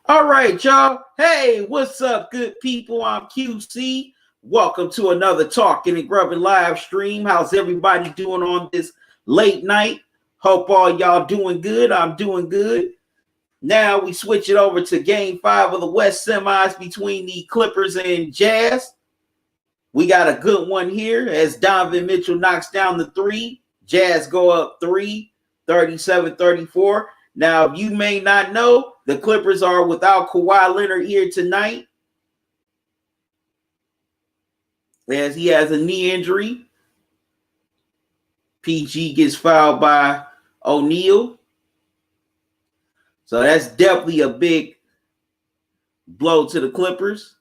All right, y'all. Hey, what's up, good people? I'm QC. Welcome to another Talking and Grubbing live stream. How's everybody doing on this late night? Hope all y'all doing good. I'm doing good. Now we switch it over to game 5 of the West semis between the Clippers and Jazz. We got a good one here as Donovan Mitchell knocks down the three. Jazz go up 37-34. Now, you may not know, the Clippers are without Kawhi Leonard here tonight as he has a knee injury. PG gets fouled by O'Neal. So that's definitely a big blow to the Clippers.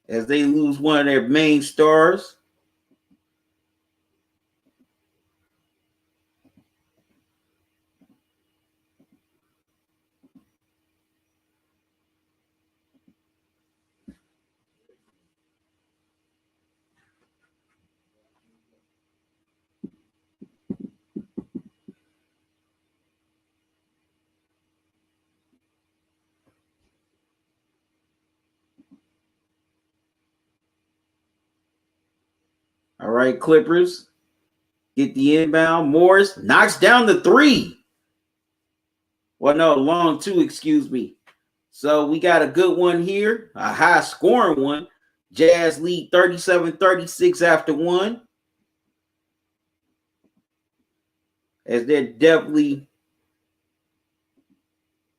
As they lose one of their main stars. All right, Clippers get the inbound. Morris knocks down the three. Well, no, long two, excuse me. So we got a good one here, a high scoring one. Jazz lead 37-36 after one. As they're definitely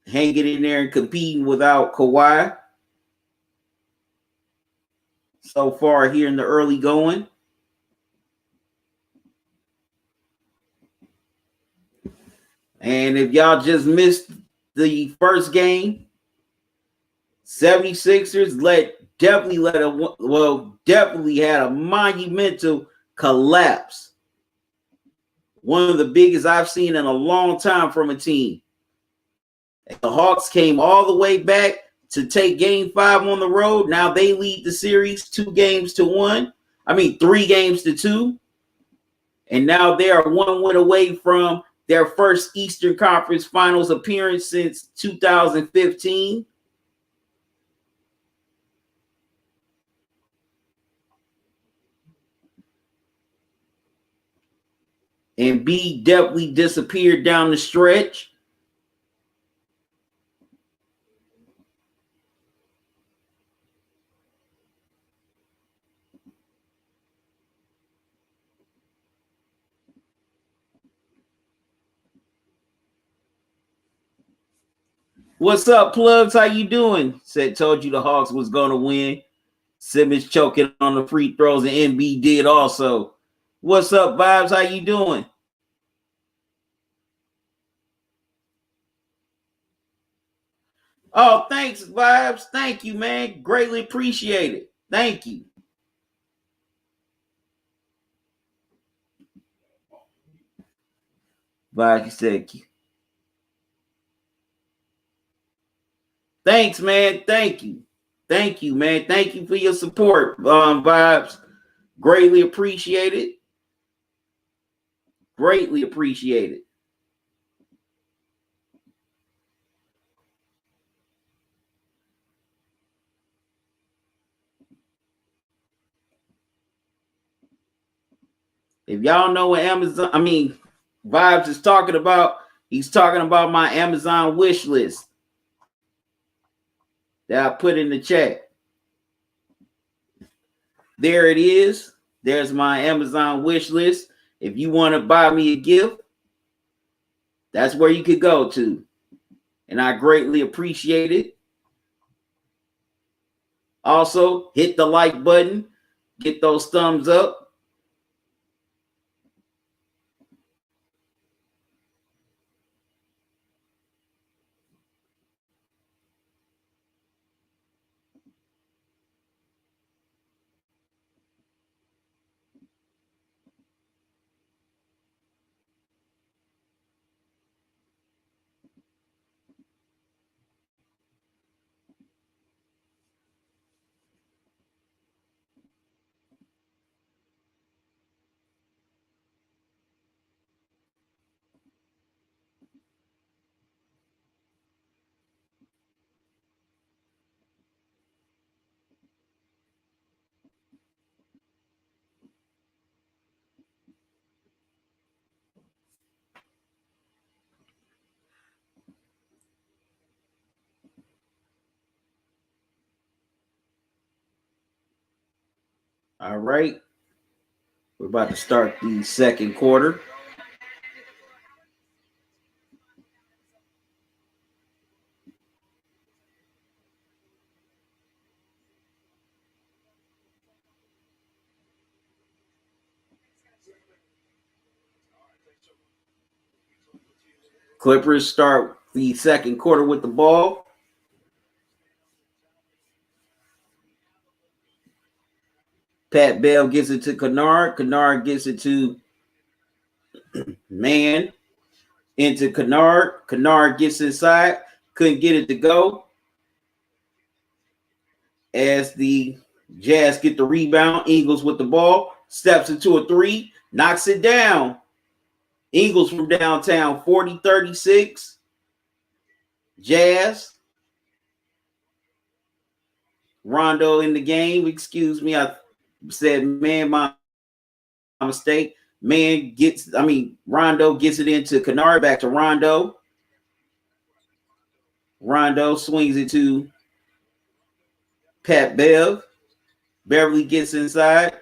hanging in there and competing without Kawhi so far here in the early going. And if y'all just missed the first game, 76ers definitely had a monumental collapse. One of the biggest I've seen in a long time from a team. The Hawks came all the way back to take game 5 on the road. Now they lead the series 3 games to 2. And now they are 1 win away from their first Eastern Conference Finals appearance since 2015. And B definitely disappeared down the stretch. What's up, plugs? How you doing? Told you the Hawks was going to win. Simmons choking on the free throws, and MB did also. What's up, Vibes? How you doing? Oh, thanks, Vibes. Thank you, man. Greatly appreciate it. Thank you. Vibes, you said, thanks, man. Thank you. Thank you, man. Thank you for your support, Vibes. Greatly appreciate it. Greatly appreciate it. If y'all know what Vibes is talking about, he's talking about my Amazon wish list that I put in the chat. There it is. There's my Amazon wish list. If you want to buy me a gift, that's where you could go to. And I greatly appreciate it. Also, hit the like button, get those thumbs up. All right. We're about to start the second quarter. Clippers start the second quarter with the ball. Pat Bell gets it to Kennard. Kennard gets it to Mann. Into Kennard. Kennard gets inside. Couldn't get it to go. As the Jazz get the rebound, Ingles with the ball. Steps into a three. Knocks it down. Ingles from downtown, 40-36. Jazz. Rondo in the game. Excuse me. I said, man, my mistake. Rondo gets it into Kennard. Back to Rondo. Rondo swings it to Pat Bev. Beverly gets inside.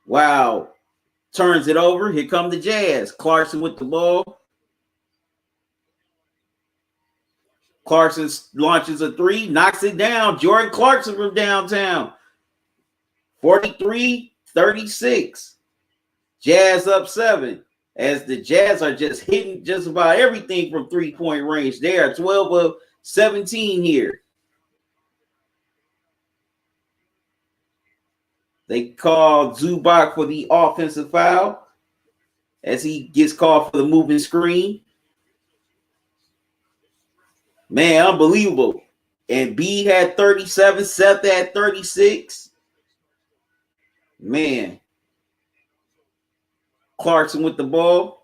Wow. Turns it over. Here come the Jazz. Clarkson with the ball. Clarkson launches a three, knocks it down. Jordan Clarkson from downtown. 43-36. Jazz up 7. As the Jazz are just hitting just about everything from three-point range. They are 12 of 17 here. They call Zubac for the offensive foul as he gets called for the moving screen. Man, unbelievable. And B had 37, Seth had 36. Man. Clarkson with the ball.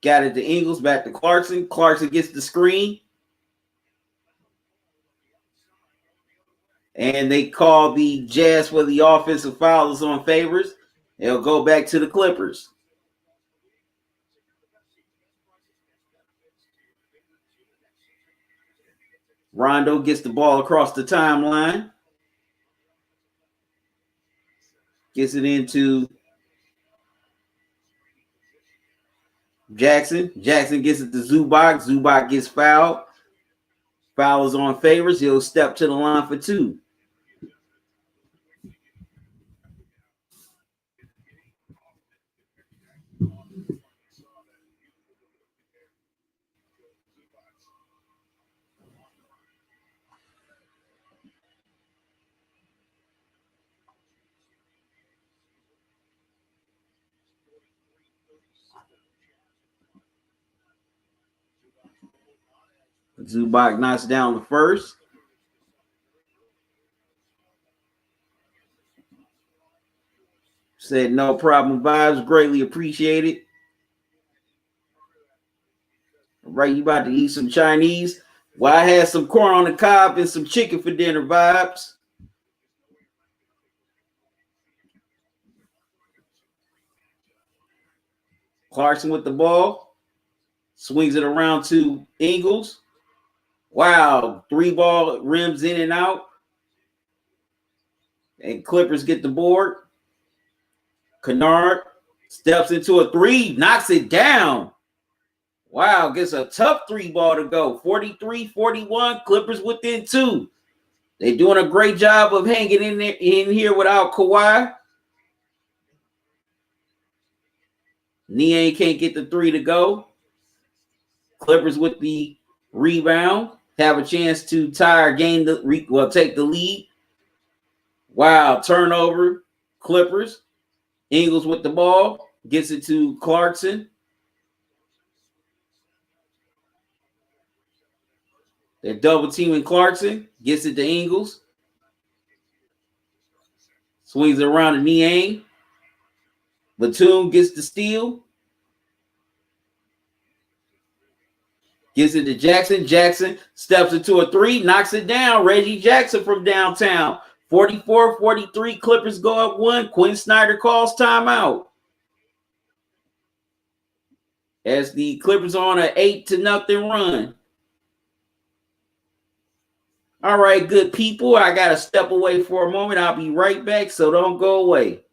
Got it to Ingles, back to Clarkson. Clarkson gets the screen. And they call the Jazz for the offensive fouls on Favors. They'll go back to the Clippers. Rondo gets the ball across the timeline. Gets it into Jackson. Jackson gets it to Zubac. Zubac gets fouled. Foul is on Favors. He'll step to the line for 2. Zubac knocks down the first. Said no problem vibes. Greatly appreciated. All right, you about to eat some Chinese? Well, I had some corn on the cob and some chicken for dinner vibes. Clarkson with the ball. Swings it around to Ingles. Wow, 3-ball rims in and out. And Clippers get the board. Kennard steps into a 3, knocks it down. Wow, gets a tough 3-ball to go. 43-41, Clippers within 2. They're doing a great job of hanging in here without Kawhi. Niang can't get the 3 to go. Clippers with the rebound. Have a chance to tie or take the lead. Wow, turnover. Clippers. Ingles with the ball. Gets it to Clarkson. They're double teaming Clarkson. Gets it to Ingles. Swings it around to Niang. Batum gets the steal. Gives it to Jackson. Jackson steps into a 3, knocks it down. Reggie Jackson from downtown. 44-43, Clippers go up 1. Quinn Snyder calls timeout. As the Clippers are on an 8-0 run. All right, good people. I got to step away for a moment. I'll be right back, so don't go away.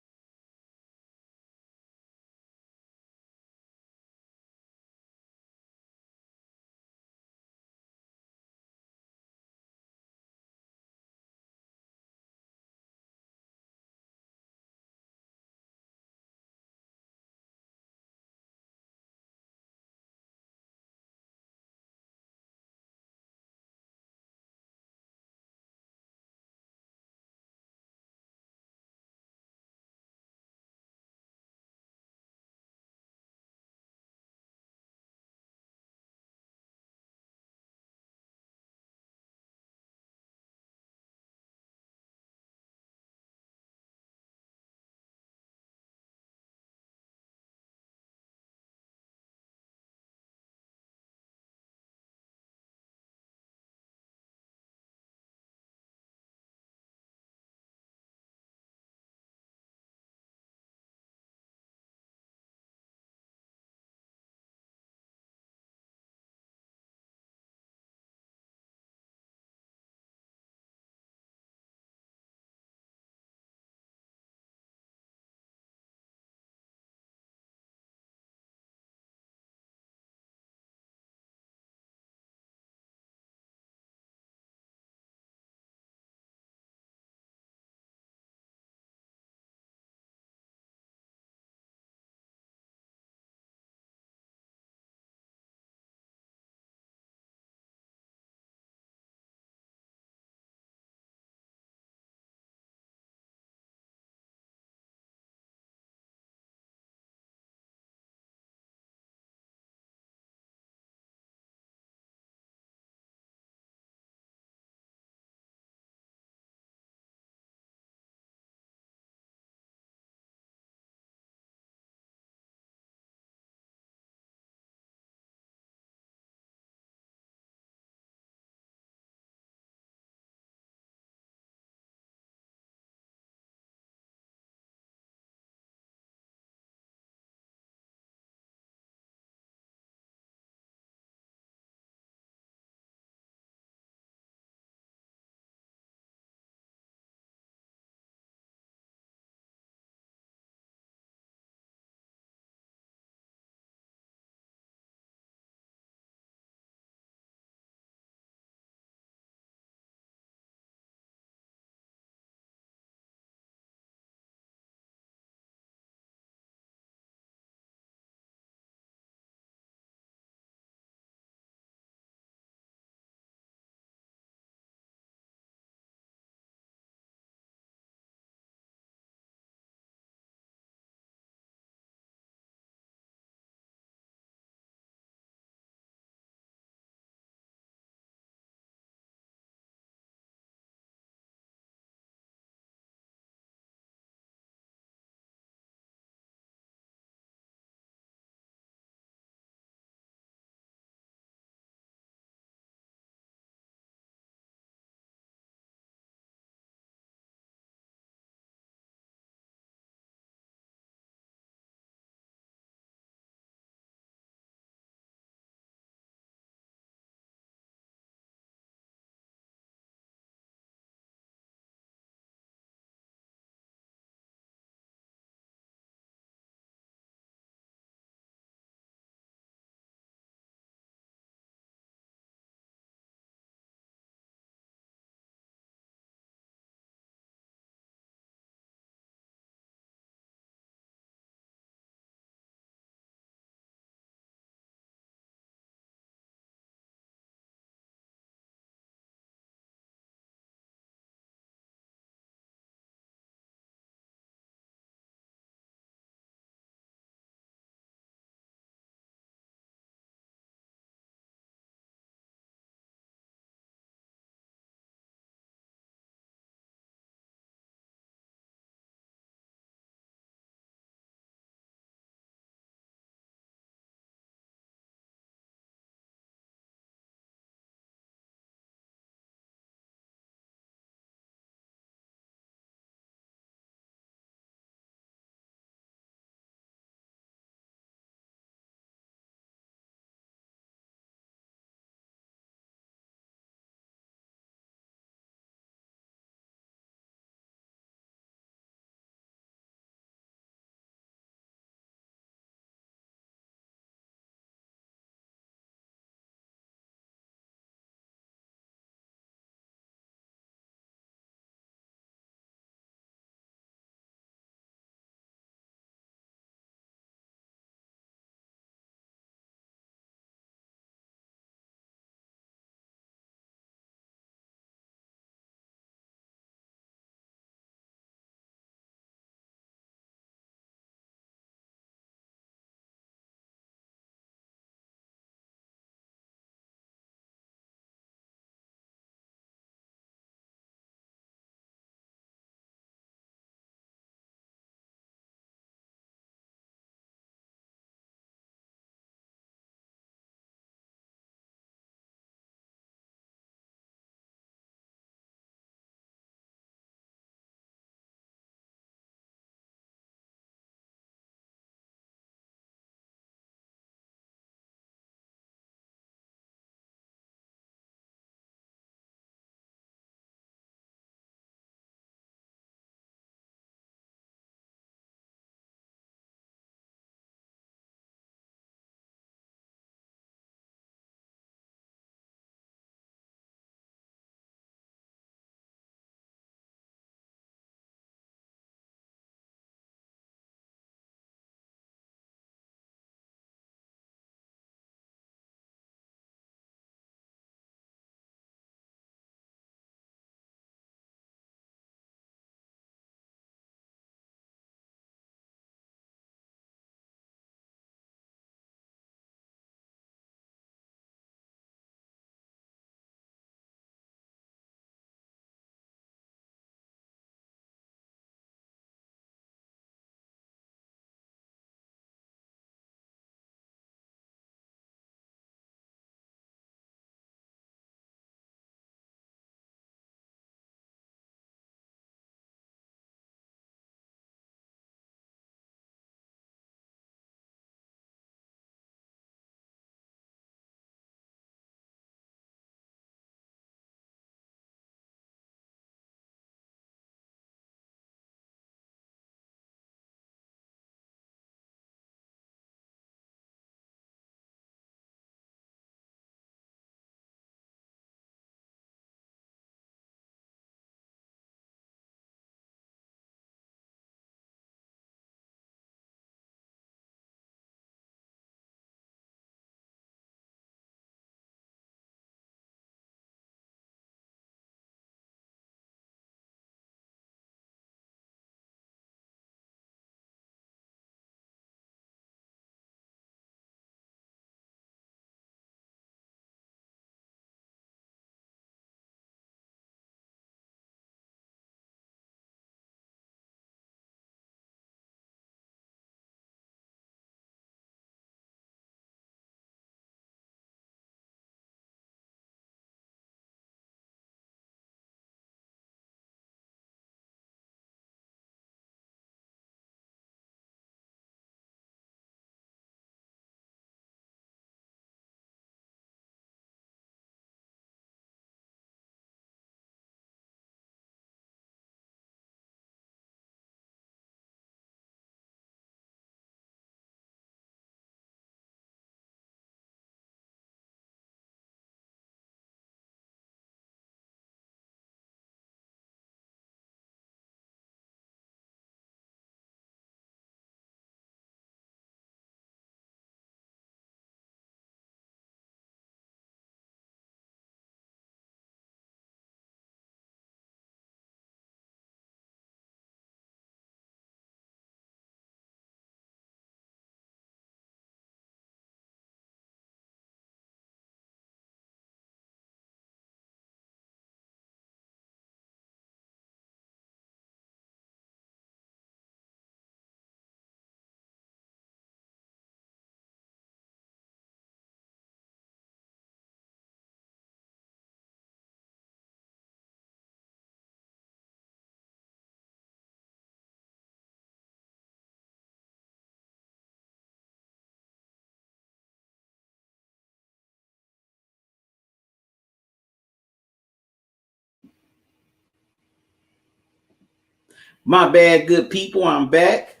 My bad, good people. I'm back.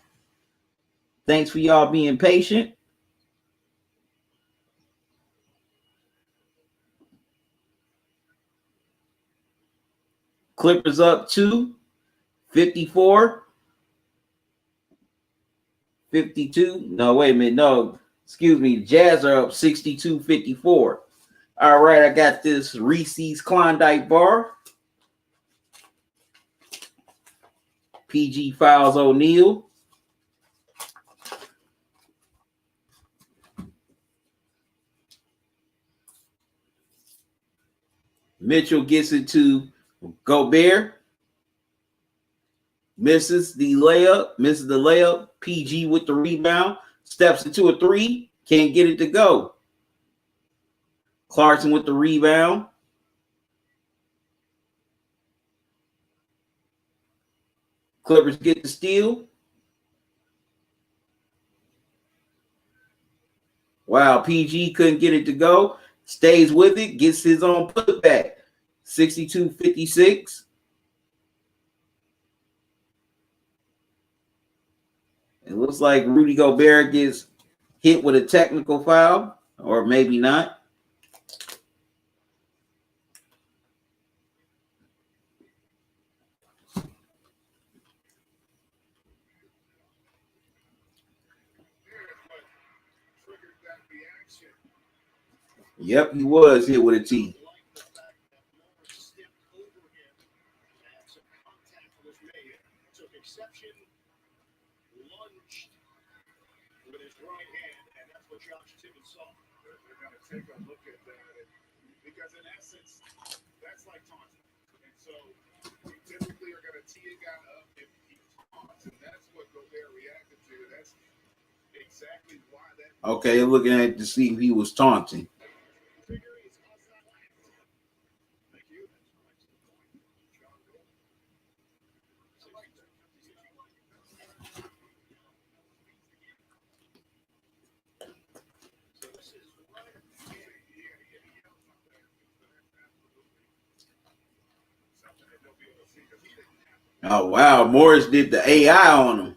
Thanks for y'all being patient. Clippers up 2-54. 52. No, wait a minute. No, excuse me. Jazz are up 62-54. All right, I got this Reese's Klondike bar. PG Files O'Neal. Mitchell gets it to Gobert. Misses the layup. PG with the rebound. Steps into a three. Can't get it to go. Clarkson with the rebound. Clippers get the steal. Wow, PG couldn't get it to go. Stays with it. Gets his own putback. 62-56. It looks like Rudy Gobert gets hit with a technical foul, or maybe not. Yep, he was hit with a T. With his right hand, and that's what Josh Tibbetts saw. They're going to take a look at that because, in essence, that's like taunting. And so, we typically are going to tee a guy up if he taunts, and that's what Gobert reacted to. That's exactly why that. Okay, looking at it to see if he was taunting. Oh, wow. Morris did the AI on him.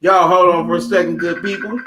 Y'all hold on for a second, good people.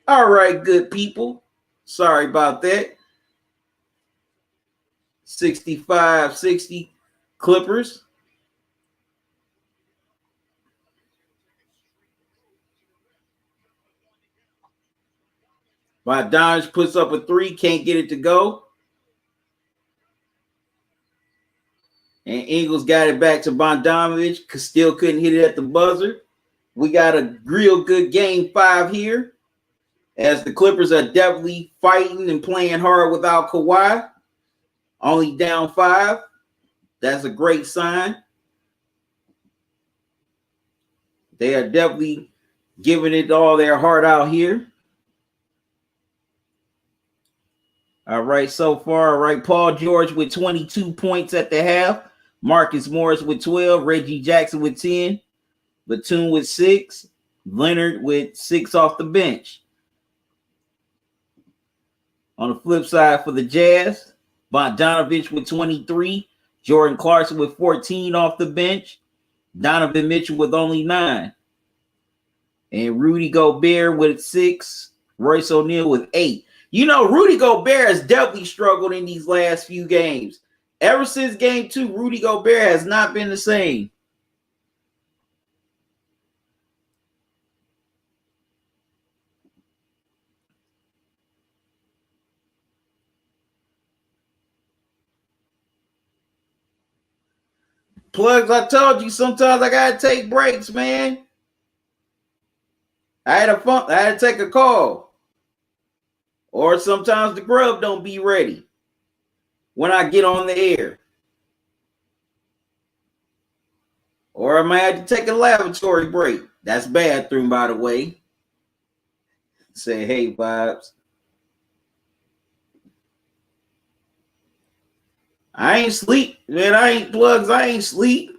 All right, good people. Sorry about that. 65-60 Clippers. Bogdanovich puts up a three, can't get it to go. And Ingles got it back to Bogdanovich, still couldn't hit it at the buzzer. We got a real good game 5 here, as the Clippers are definitely fighting and playing hard without Kawhi. Only down 5. That's a great sign. They are definitely giving it all their heart out here. All right, so far, all right, Paul George with 22 points at the half. Marcus Morris with 12. Reggie Jackson with 10. Batum with 6. Leonard with 6 off the bench. On the flip side for the Jazz, Bogdanovich with 23. Jordan Clarkson with 14 off the bench. Donovan Mitchell with only 9. And Rudy Gobert with 6. Royce O'Neal with 8. You know, Rudy Gobert has definitely struggled in these last few games. Ever since game 2, Rudy Gobert has not been the same. Plugs, I told you sometimes I gotta take breaks, man. I had to take a call. Or sometimes the grub don't be ready when I get on the air. Or I might have to take a lavatory break. That's bathroom, by the way. Say, hey, vibes. I ain't sleep. Man, I ain't plugs. I ain't sleep.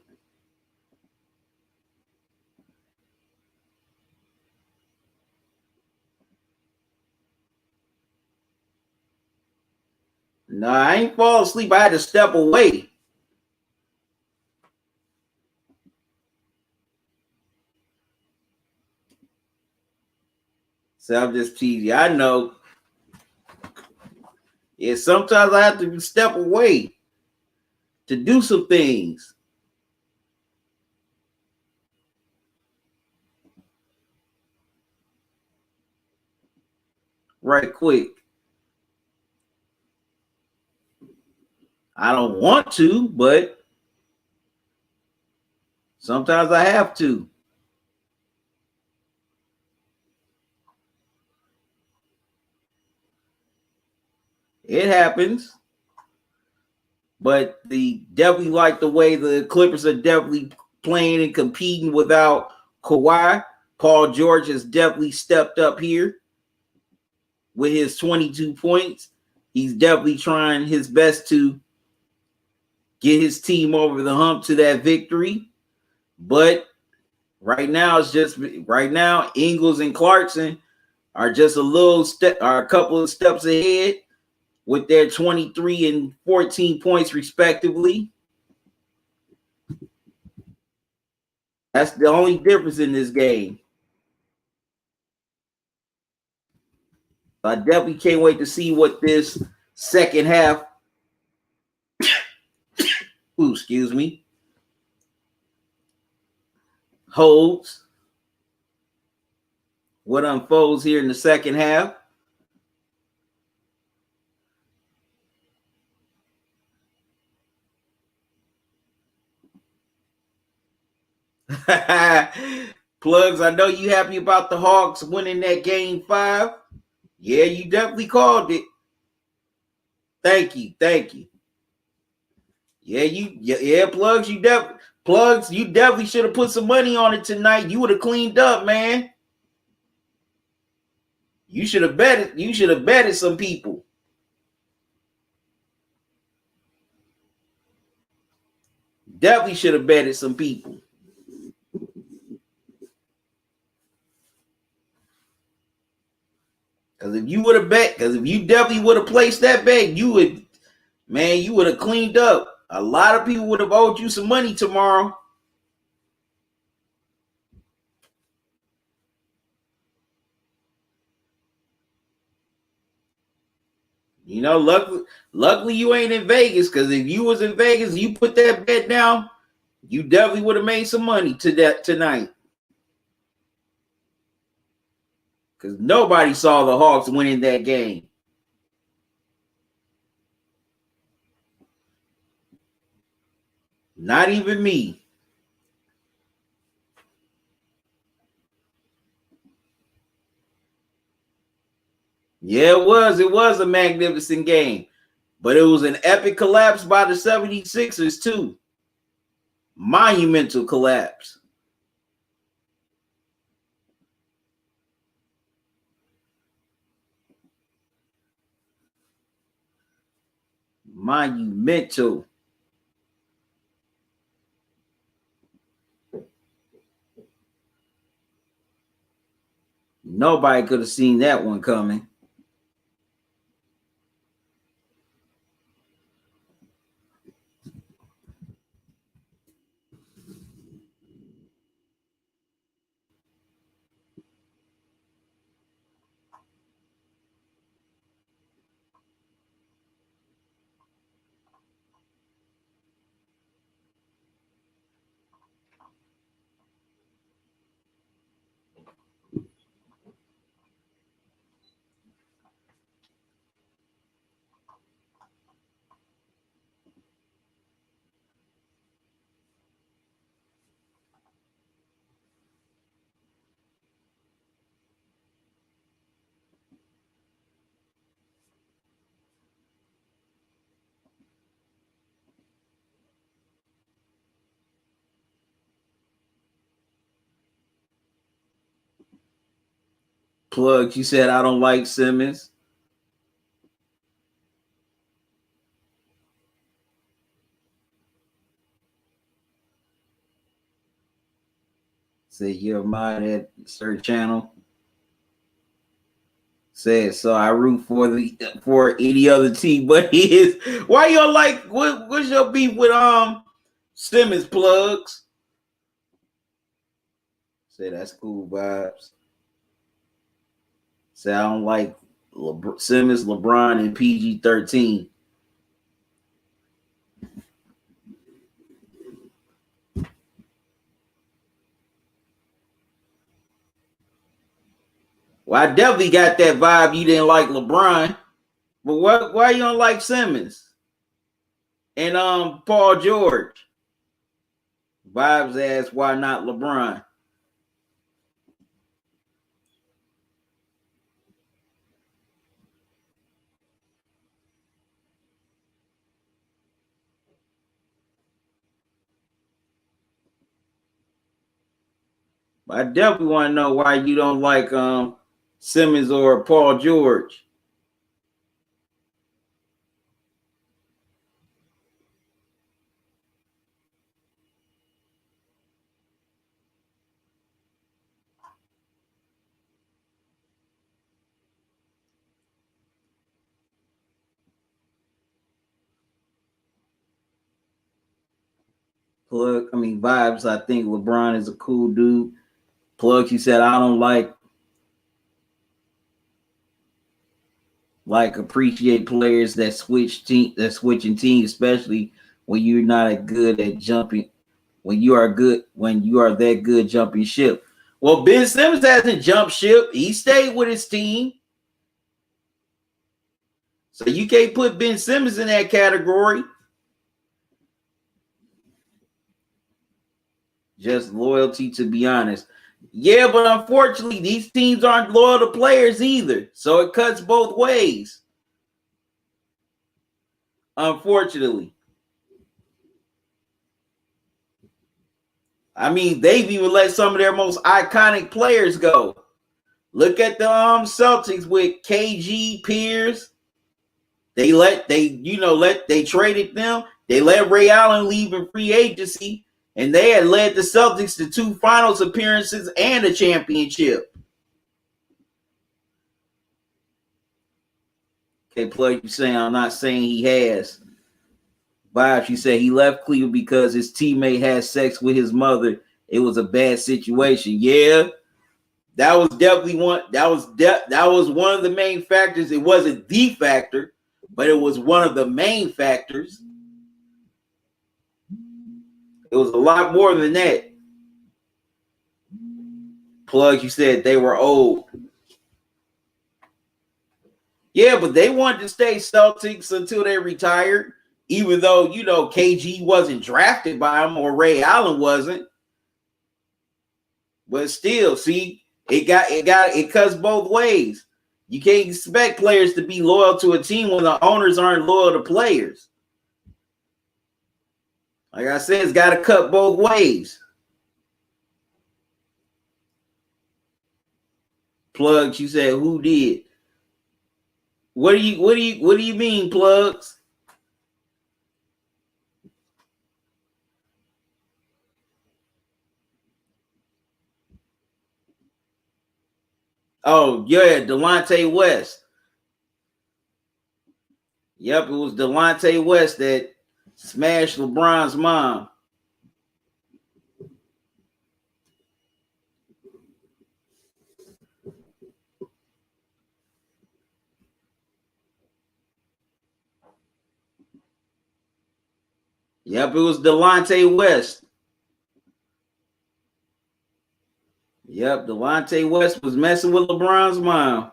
No, I ain't fall asleep. I had to step away. So I'm just teasing. I know. Yeah, sometimes I have to step away to do some things. Right quick. I don't want to, but sometimes I have to. It happens. But they definitely like the way the Clippers are definitely playing and competing without Kawhi. Paul George has definitely stepped up here with his 22 points. He's definitely trying his best to get his team over the hump to that victory. But right now, Ingles and Clarkson are just a couple of steps ahead with their 23 and 14 points respectively. That's the only difference in this game. I definitely can't wait to see what this second half holds. What unfolds here in the second half. Plugs, I know you happy about the Hawks winning that game 5. Yeah, you definitely called it. Thank you. Yeah, Plugs, you definitely should have put some money on it tonight. You would have cleaned up, man. You should have betted. You should have betted some people. Definitely should have betted some people. Because if you definitely would have placed that bet, you would have cleaned up. A lot of people would have owed you some money tomorrow. You know, luckily you ain't in Vegas, because if you was in Vegas, you put that bet down, you definitely would have made some money tonight. Because nobody saw the Hawks winning that game. Not even me. Yeah, it was. It was a magnificent game. But it was an epic collapse by the 76ers, too. Monumental collapse. Monumental. Nobody could have seen that one coming. Plug, you said I don't like Simmons. Say you're mine at Sir Channel. Said so I root for any other team but his. Why you don't like what's your beef with Simmons, Plugs? Say that's cool vibes. Say I don't like Simmons, LeBron, and PG-13. Well, I definitely got that vibe. You didn't like LeBron, but why you don't like Simmons and Paul George? Vibes asked, why not LeBron? I definitely want to know why you don't like Simmons or Paul George. Plug, I mean vibes. I think LeBron is a cool dude. Plug, he said I don't like appreciate players that switching teams, especially when you're not good at jumping. When you are that good jumping ship. Well, Ben Simmons hasn't jumped ship. He stayed with his team. So you can't put Ben Simmons in that category. Just loyalty, to be honest. Yeah, but unfortunately, these teams aren't loyal to players either. So it cuts both ways. Unfortunately. I mean, they've even let some of their most iconic players go. Look at the Celtics with KG, Pierce. They traded them. They let Ray Allen leave in free agency, and they had led the Celtics to 2 finals appearances and a championship. Okay, Plug, you saying I'm not saying he has. Vibes, you said he left Cleveland because his teammate had sex with his mother. It was a bad situation. Yeah, that was definitely one. That was one of the main factors. It wasn't the factor, but it was one of the main factors. It was a lot more than that. Plug, you said they were old. Yeah, but they wanted to stay Celtics until they retired, even though, you know, KG wasn't drafted by them or Ray Allen wasn't. But still, see, it cuts both ways. You can't expect players to be loyal to a team when the owners aren't loyal to players. Like I said, it's got to cut both ways. Plugs, you said who did? What do you mean, Plugs? Oh, yeah, Delonte West. Yep, it was Delonte West that smashed LeBron's mom. Yep, it was Delonte West. Yep, Delonte West was messing with LeBron's mom.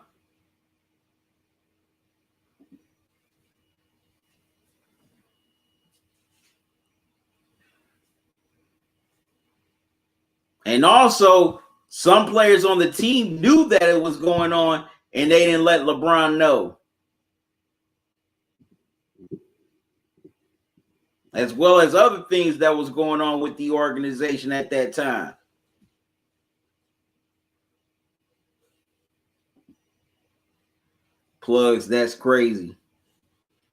And also, some players on the team knew that it was going on, and they didn't let LeBron know. As well as other things that was going on with the organization at that time. Plugs, that's crazy.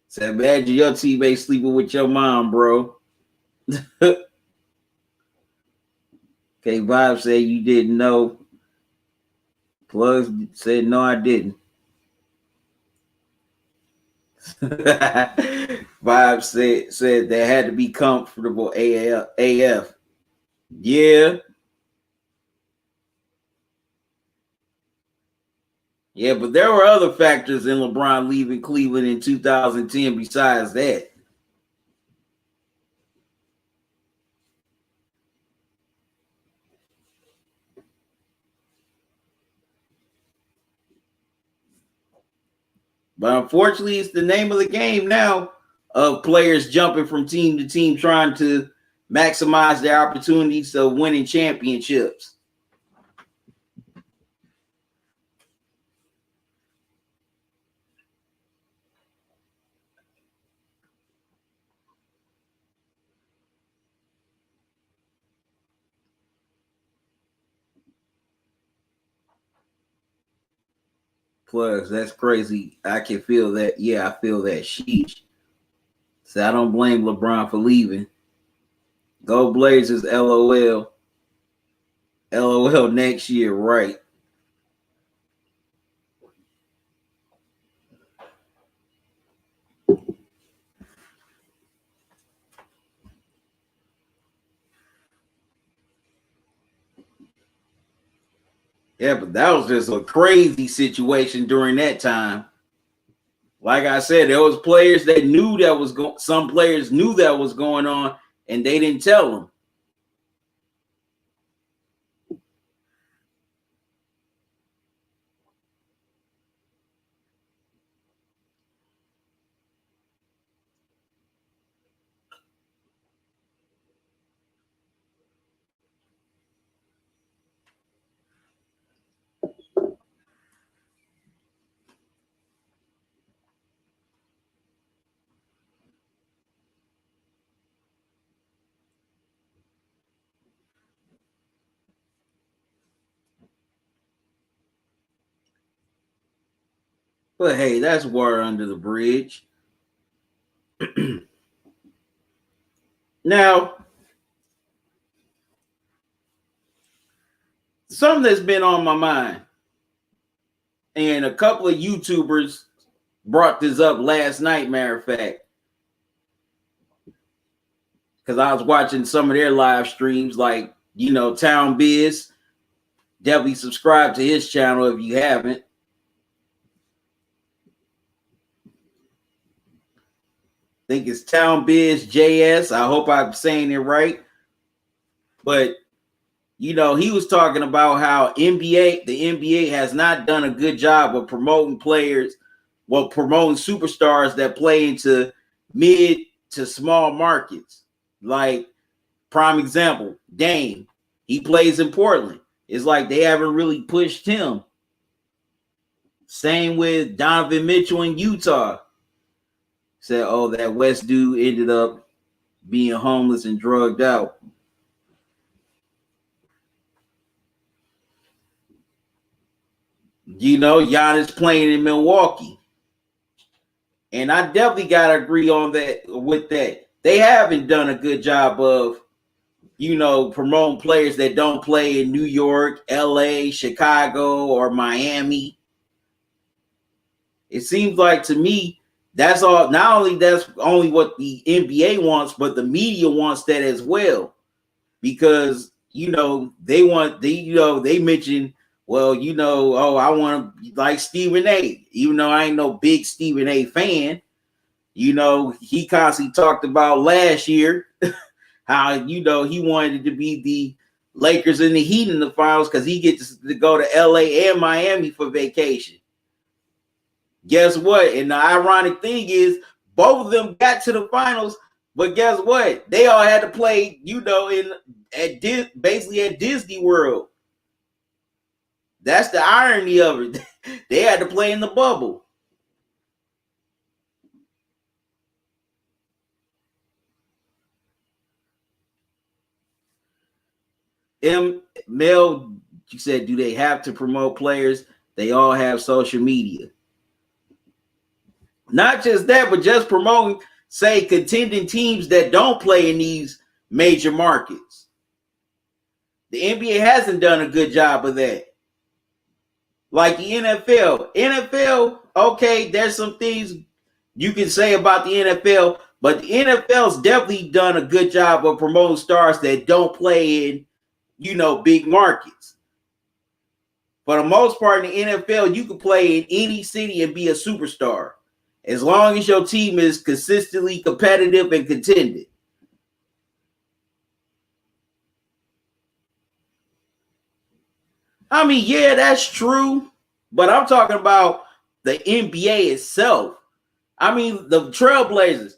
So imagine your teammate sleeping with your mom, bro. Okay, Vibe said you didn't know. Plugs said no, I didn't. Vibe said they had to be comfortable AF. Yeah. Yeah, but there were other factors in LeBron leaving Cleveland in 2010 besides that. But unfortunately, it's the name of the game now of players jumping from team to team trying to maximize their opportunities of winning championships. Plus, that's crazy. I can feel that. Yeah, I feel that. Sheesh. So I don't blame LeBron for leaving. Go Blazers, LOL. LOL next year, right? Yeah, but that was just a crazy situation during that time. Like I said, there was players that knew that was going. Some players knew that was going on, and they didn't tell them. But hey, that's water under the bridge. Now, something that's been on my mind, and a couple of YouTubers brought this up last night, matter of fact, because I was watching some of their live streams, like, you know, Town Biz. Definitely subscribe to his channel if you haven't. think it's Town Biz JS. I hope I'm saying it right. But he was talking about how the NBA has not done a good job of promoting players, promoting superstars that play into mid to small markets. Like, prime example, Dame. He plays in Portland. It's like they haven't really pushed him. Same with Donovan Mitchell in Utah. Said, oh, that West dude ended up being homeless and drugged out. Giannis playing in Milwaukee. And I definitely got to agree on that with that. They haven't done a good job of, promoting players that don't play in New York, LA, Chicago, or Miami. It seems like to me, that's all. Not only that's only what the NBA wants, but the media wants that as well. Because, they want, they mention, well, I want to like Stephen A. Even though I ain't no big Stephen A. fan, he constantly talked about last year how, he wanted to be the Lakers and the Heat in the finals because he gets to go to LA and Miami for vacation. Guess what? And the ironic thing is both of them got to the finals, but guess what? They all had to play, basically at Disney World. That's the irony of it. They had to play in the bubble. Mel, you said, do they have to promote players? They all have social media. Not just that, but just promoting, say, contending teams that don't play in these major markets. The NBA hasn't done a good job of that. Like the NFL, okay, there's some things you can say about the NFL, but the NFL's definitely done a good job of promoting stars that don't play in, big markets. For the most part, in the NFL, you can play in any city and be a superstar, as long as your team is consistently competitive and contending. I mean, yeah, that's true, but I'm talking about the NBA itself. I mean, the Trailblazers.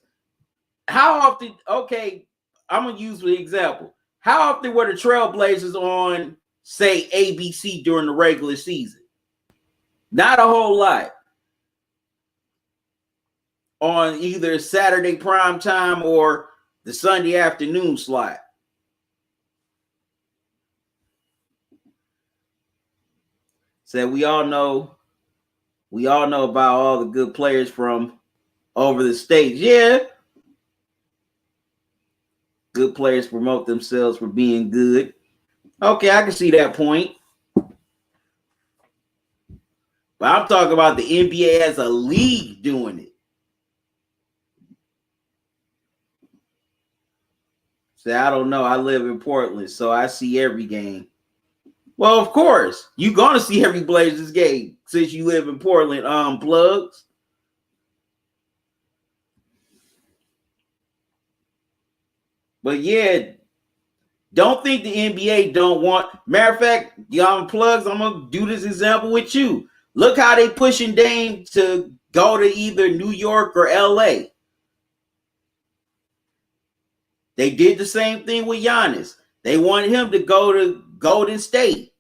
How often, okay, I'm going to use the example. How often were the Trailblazers on, say, ABC during the regular season? Not a whole lot. On either Saturday prime time or the Sunday afternoon slot. So we all know about all the good players from over the states. Yeah. Good players promote themselves for being good. Okay, I can see that point. But I'm talking about the NBA as a league doing it. So I don't know. I live in Portland, so I see every game. Well, of course, you're gonna see every Blazers game since you live in Portland. Plugs. But yeah, don't think the NBA don't want. Matter of fact, Plugs, I'm gonna do this example with you. Look how they pushing Dame to go to either New York or LA. They did the same thing with Giannis. They wanted him to go to Golden State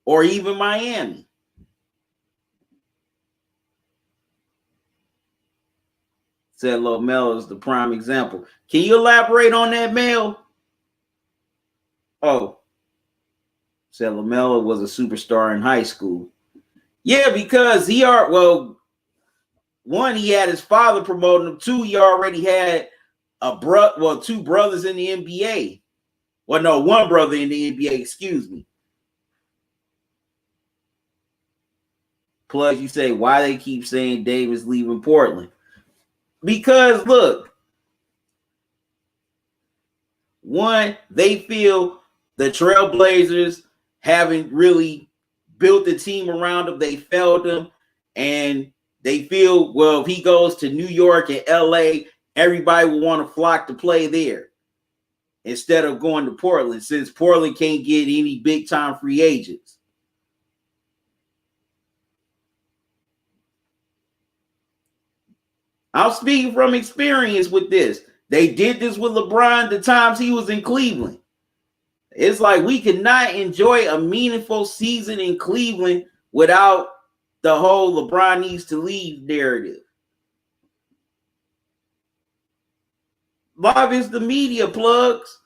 or even Miami. Said LaMelo is the prime example. Can you elaborate on that, Mel? Oh, said LaMelo was a superstar in high school. Yeah, because one, he had his father promoting him. Two, he already had two brothers in the NBA. Well, no, one brother in the NBA, excuse me. Plus, you say, why they keep saying Davis leaving Portland? Because, look, one, they feel the Trailblazers haven't really built the team around them. They failed them. And They feel, well, if he goes to New York and LA, everybody will want to flock to play there instead of going to Portland, since Portland can't get any big time free agents. I'm speaking from experience with this. They did this with LeBron the times he was in Cleveland. It's like we cannot enjoy a meaningful season in Cleveland without the whole LeBron needs to leave narrative. Love is the media plugs.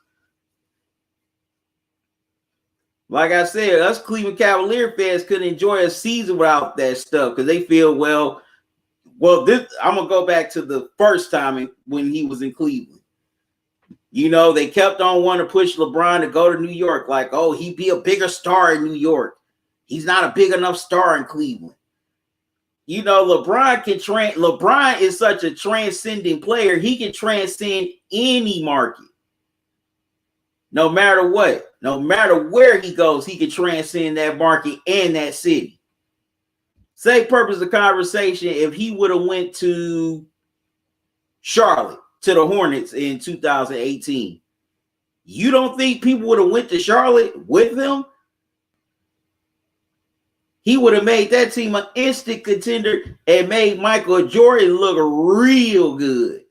Like I said, us Cleveland Cavalier fans couldn't enjoy a season without that stuff because they feel, well, this, I'm going to go back to the first time when he was in Cleveland. You know, they kept on wanting to push LeBron to go to New York, like, oh, he'd be a bigger star in New York. He's not a big enough star in Cleveland. You know, LeBron is such a transcending player. He can transcend any market. No matter what, no matter where he goes, he can transcend that market and that city. Say purpose of conversation, if he would have went to Charlotte, to the Hornets in 2018, you don't think people would have went to Charlotte with him? He would have made that team an instant contender and made Michael Jordan look real good.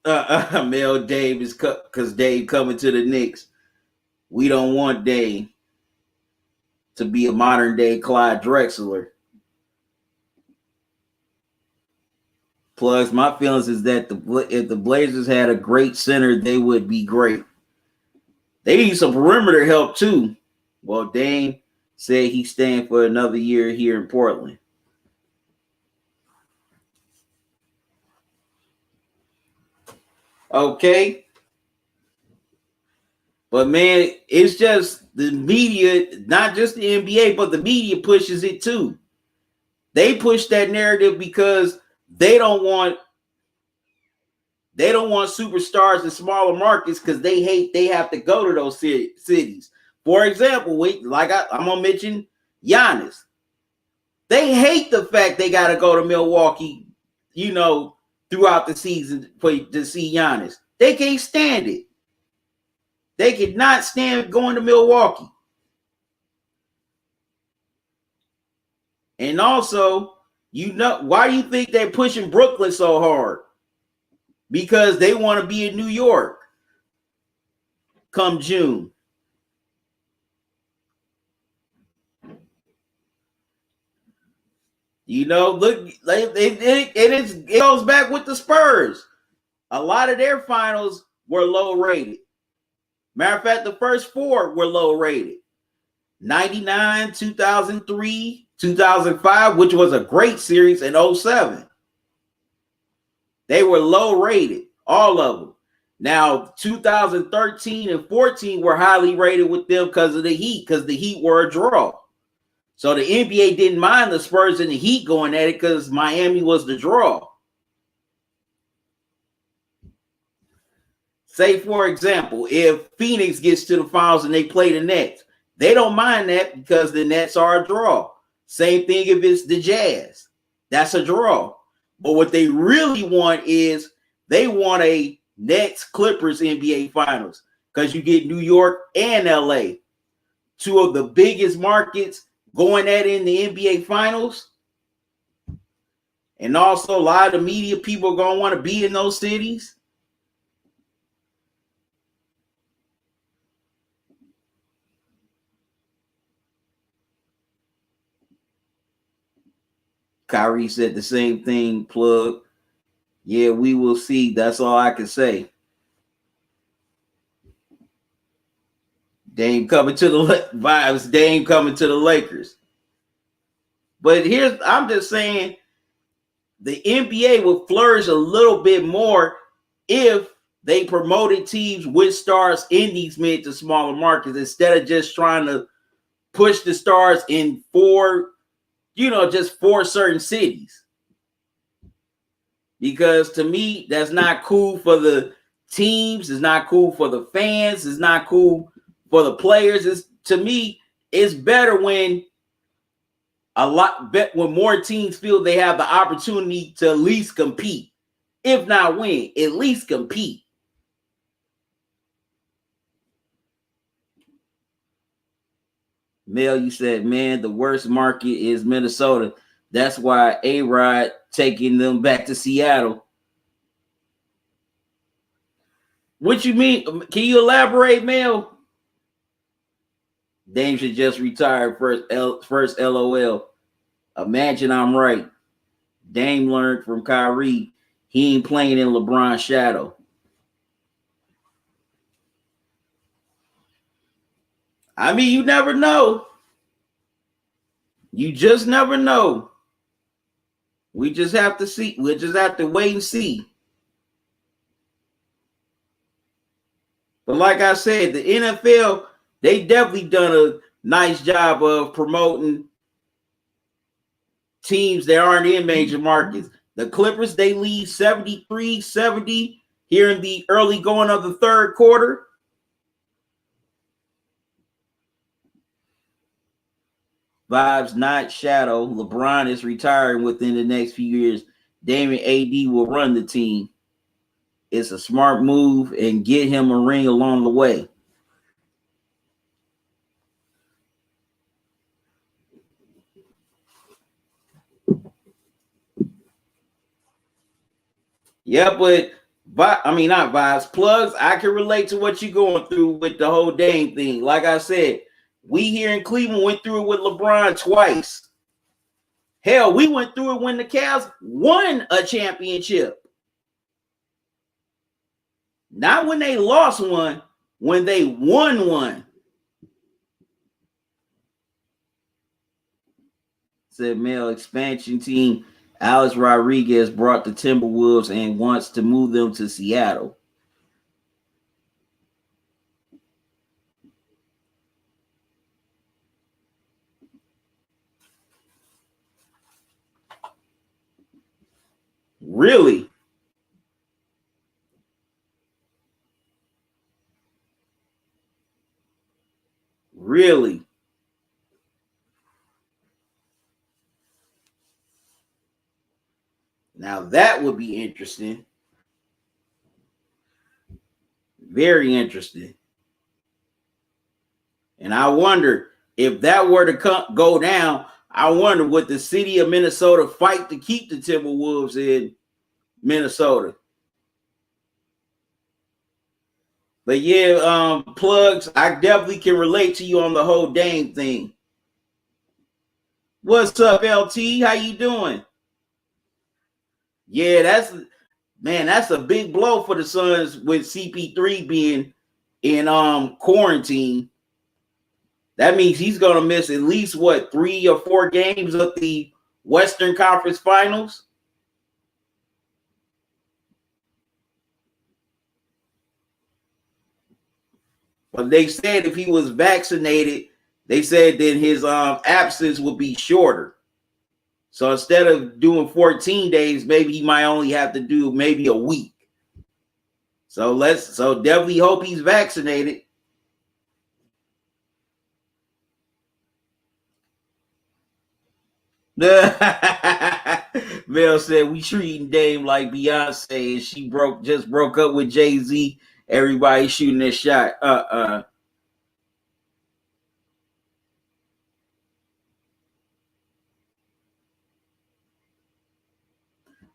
Mel Dave is because Dave coming to the Knicks. We don't want Dave to be a modern day Clyde Drexler. Plus, my feelings is that if the Blazers had a great center, they would be great. They need some perimeter help too. Well, Dame said he's staying for another year here in Portland. Okay. But man, it's just the media, not just the NBA, but the media pushes it too. They push that narrative because they don't want superstars in smaller markets because they have to go to those cities. For example, I'm gonna mention Giannis. They hate the fact they got to go to Milwaukee, you know, throughout the season to see Giannis. They can't stand it. They could not stand going to Milwaukee. And also, you know, why do you think they're pushing Brooklyn so hard? Because they want to be in New York come June. You know, look, it goes back with the Spurs. A lot of their finals were low rated. Matter of fact, the first four were low rated. 99, 2003, 2005, which was a great series, and 07. They were low rated, all of them. Now, 2013 and 14 were highly rated with them because of the Heat, because the Heat were a draw. So the NBA didn't mind the Spurs and the Heat going at it because Miami was the draw. Say, for example, if Phoenix gets to the finals and they play the Nets, they don't mind that because the Nets are a draw. Same thing if it's the Jazz. That's a draw. But what they really want is they want a Nets Clippers NBA Finals because you get New York and LA, two of the biggest markets going at it in the NBA Finals. And also a lot of the media people are going to want to be in those cities. Kyrie said the same thing, plug. Yeah, we will see. That's all I can say. Dame coming to the vibes. Dame coming to the Lakers. But I'm just saying, the NBA would flourish a little bit more if they promoted teams with stars in these mid to smaller markets instead of just trying to push the stars in just four certain cities. Because to me, that's not cool for the teams. It's not cool for the fans. It's not cool for the players. To me, it's better when a lot bet when more teams feel they have the opportunity to at least compete, if not win, at least compete. Mel, you said, man, the worst market is Minnesota. That's why A-Rod taking them back to Seattle. What you mean? Can you elaborate, Mel? Dame should just retire first LOL. Imagine I'm right. Dame learned from Kyrie. He ain't playing in LeBron's shadow. I mean, you never know. You just never know. We just have to see. We just have to wait and see. But like I said, the NFL, they definitely done a nice job of promoting teams that aren't in major markets. The Clippers, they lead 73-70 here in the early going of the third quarter. Vibes not shadow. LeBron is retiring within the next few years. Dame and AD will run the team. It's a smart move and get him a ring along the way. Yeah, but I mean, not vibes, plugs. I can relate to what you're going through with the whole Dame thing. Like I said, we here in Cleveland went through it with LeBron twice. Hell, we went through it when the Cavs won a championship. Not when they lost one, when they won one. Said Mel, expansion team. Alex Rodriguez brought the Timberwolves and wants to move them to Seattle. Really? Really? Now that would be interesting. Very interesting. And I wonder if that were to go down, I wonder would the city of Minnesota fight to keep the Timberwolves in Minnesota? But yeah, plugs, I definitely can relate to you on the whole Dame thing. What's up, LT? How you doing? Yeah, that's a big blow for the Suns with CP3 being in quarantine. That means he's gonna miss at least 3 or 4 games of the Western Conference Finals. But they said if he was vaccinated, they said that his absence would be shorter. So instead of doing 14 days, maybe he might only have to do maybe a week. So definitely hope he's vaccinated. Mel said we treating Dame like Beyonce and she just broke up with Jay-Z. Everybody shooting their shot.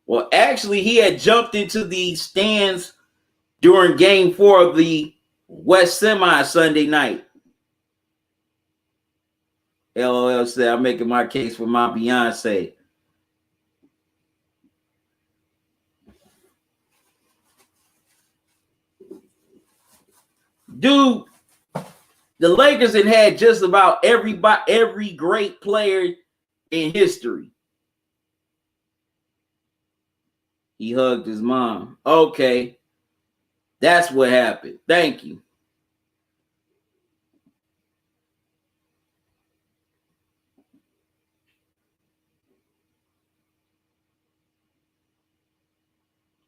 Well, actually, he had jumped into the stands during Game 4 of the West Semi Sunday night. LOL said, I'm making my case for my Beyonce. Dude, the Lakers had just about every great player in history. He hugged his mom. Okay. That's what happened. Thank you.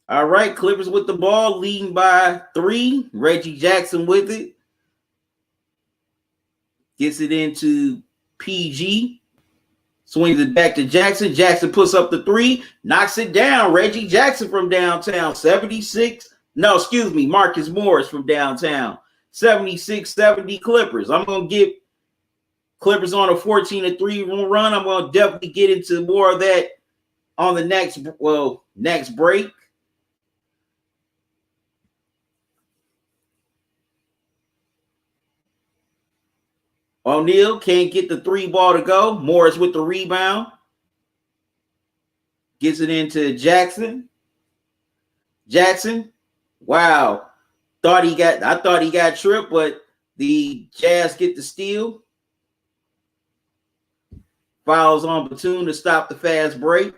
All right, Clippers with the ball, leading by 3. Reggie Jackson with it. Gets it into PG. Swings it back to Jackson. Jackson puts up the three, knocks it down. Reggie Jackson from downtown, 76. No, excuse me, Marcus Morris from downtown, 76-70 Clippers. I'm going to get Clippers on a 14-3 run. I'm going to definitely get into more of that on the next break. O'Neal can't get the three ball to go. Morris with the rebound. Gets it into Jackson. Jackson, wow. I thought he got tripped, but the Jazz get the steal. Fouls on Batum to stop the fast break.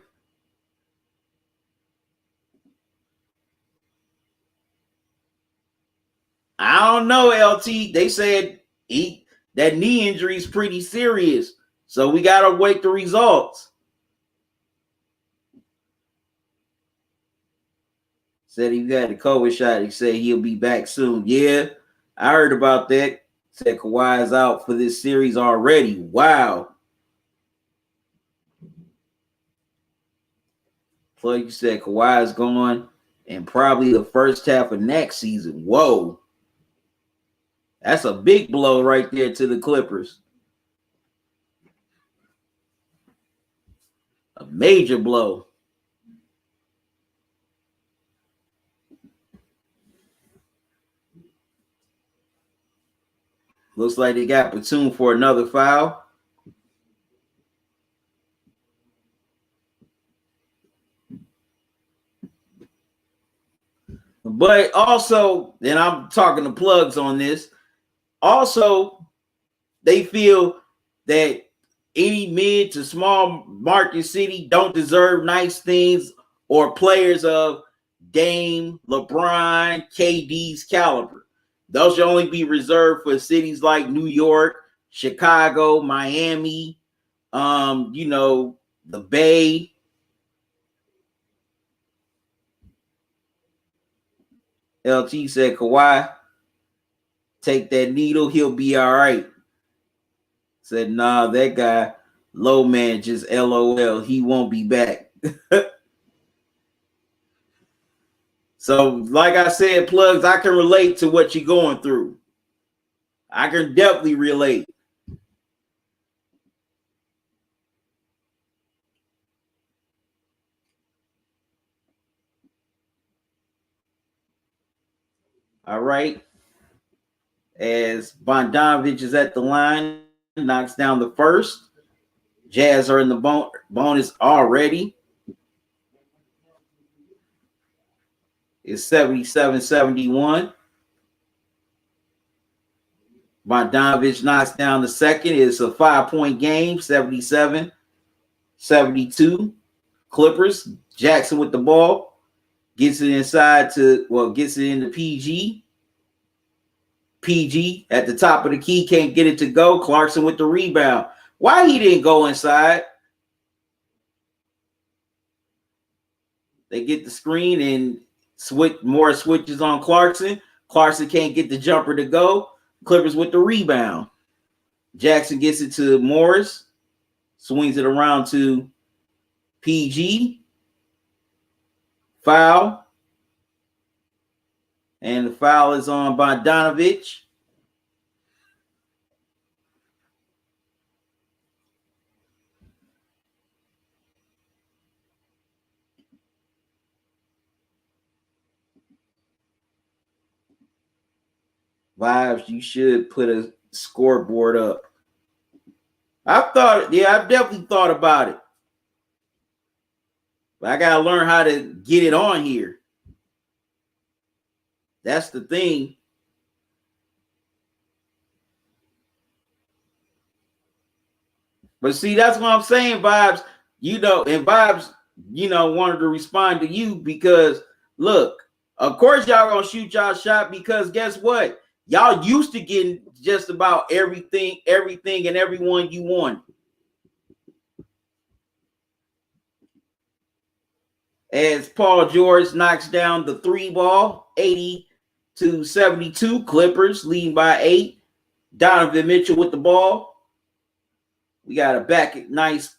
I don't know, LT. They said that knee injury is pretty serious, so we got to wait the results. Said he got a COVID shot. He said he'll be back soon. Yeah, I heard about that. Said Kawhi is out for this series already. Wow. Plus, you said Kawhi is gone in probably the first half of next season. Whoa. That's a big blow right there to the Clippers. A major blow. Looks like they got Batum for another foul. But also, and I'm talking to plugs on this, also, they feel that any mid to small market city don't deserve nice things or players of Dame, LeBron, KD's caliber. Those should only be reserved for cities like New York, Chicago, Miami, the Bay. LT said, Kawhi, take that needle, he'll be all right. Said, nah, that guy, low man, just LOL. He won't be back. So, like I said, plugs, I can relate to what you're going through. I can definitely relate. All right. As Bogdanovich is at the line, knocks down the first. Jazz are in the bonus already. It's 77-71. Bogdanovich knocks down the second. It's a 5-point game, 77-72. Clippers. Jackson with the ball. Gets it gets it into PG. PG at the top of the key, can't get it to go. Clarkson with the rebound. Why he didn't go inside? They get the screen and more switches on Clarkson. Clarkson can't get the jumper to go. Clippers with the rebound. Jackson gets it to Morris. Swings it around to PG. Foul. And the foul is on Bogdanovich. Vibes, you should put a scoreboard up. I've definitely thought about it. But I gotta learn how to get it on here. That's the thing. But see, that's what I'm saying, Vibes. And Vibes, wanted to respond to you because look, of course y'all gonna shoot y'all shot because guess what? Y'all used to getting just about everything and everyone you want. As Paul George knocks down the 3 ball, 80-72, Clippers leading by 8. Donovan Mitchell with the ball. We got a nice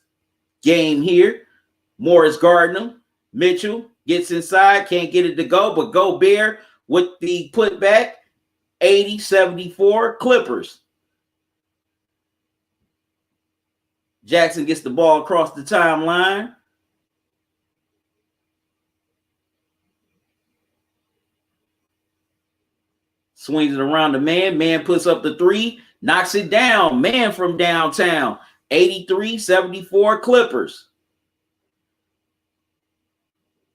game here. Morris Gardner. Mitchell gets inside, can't get it to go, but Gobert with the putback, 80-74 Clippers. Jackson gets the ball across the timeline. Swings it around the man. Man puts up the three, knocks it down. Man from downtown, 83-74 Clippers.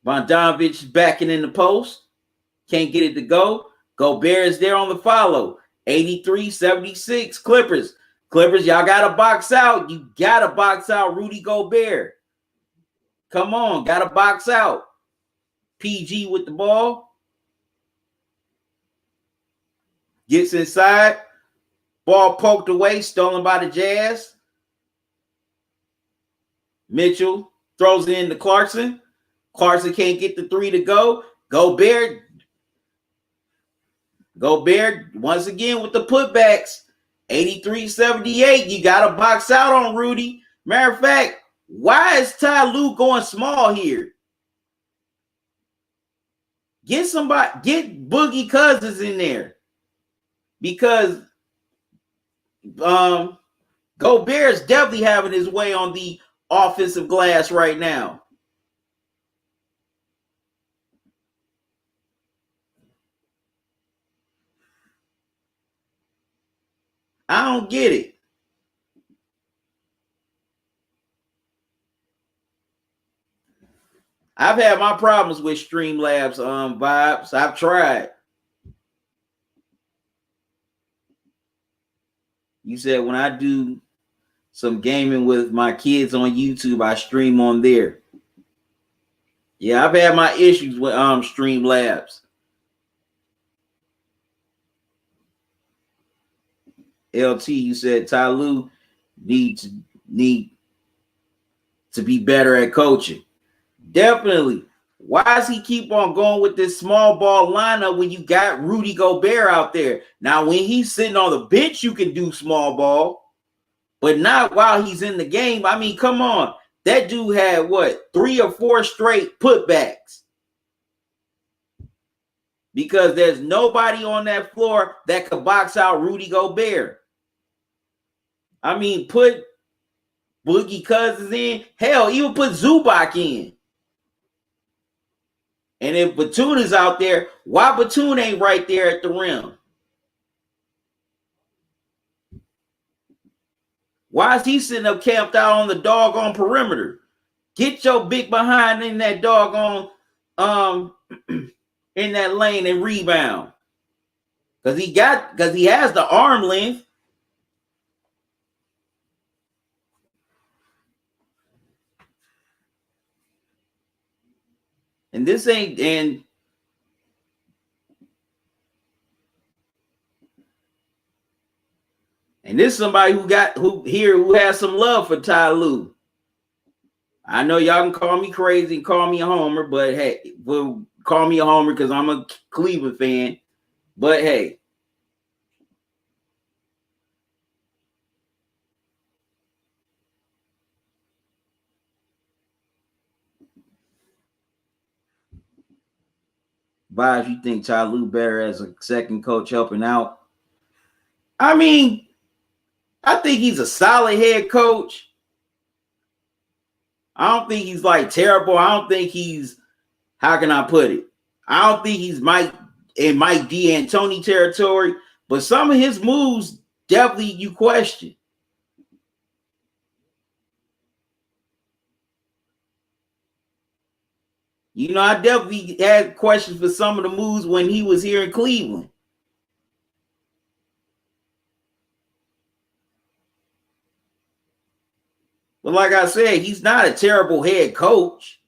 Bogdanovich backing in the post. Can't get it to go. Gobert is there on the follow. 83-76 Clippers. Clippers, y'all got to box out. You got to box out Rudy Gobert. Come on, got to box out. PG with the ball. Gets inside. Ball poked away, stolen by the Jazz. Mitchell throws it into Clarkson. Clarkson can't get the three to go. Gobert once again with the putbacks. 83-78. You got to box out on Rudy. Matter of fact, why is Ty Lue going small here? Get Boogie Cousins in there. Because Gobert is definitely having his way on the offensive glass right now. I don't get it. I've had my problems with Streamlabs vibes. I've tried. You said when I do some gaming with my kids on YouTube, I stream on there. Yeah, I've had my issues with Streamlabs. LT, you said Ty Lue need to be better at coaching. Definitely. Why does he keep on going with this small ball lineup when you got Rudy Gobert out there? Now, when he's sitting on the bench, you can do small ball, but not while he's in the game. I mean, come on. That dude had, 3 or 4 straight putbacks. Because there's nobody on that floor that could box out Rudy Gobert. I mean, put Boogie Cousins in. Hell, even put Zubac in. And if Batum is out there, why Batum ain't right there at the rim? Why is he sitting up camped out on the doggone perimeter? Get your big behind in that doggone in that lane and rebound. Because he has the arm length. And this ain't and this is somebody who has some love for Ty Lue. I know y'all can call me crazy and call me a homer, but hey, well, call me a homer because I'm a Cleveland fan. But hey. Vibes, you think Ty Lue better as a second coach helping out? I mean, I think he's a solid head coach. I don't think he's like terrible. I don't think he's, how can I put it? I don't think he's Mike D'Antoni territory, but some of his moves definitely you question. You know, I definitely had questions for some of the moves when he was here in Cleveland. But like I said, he's not a terrible head coach.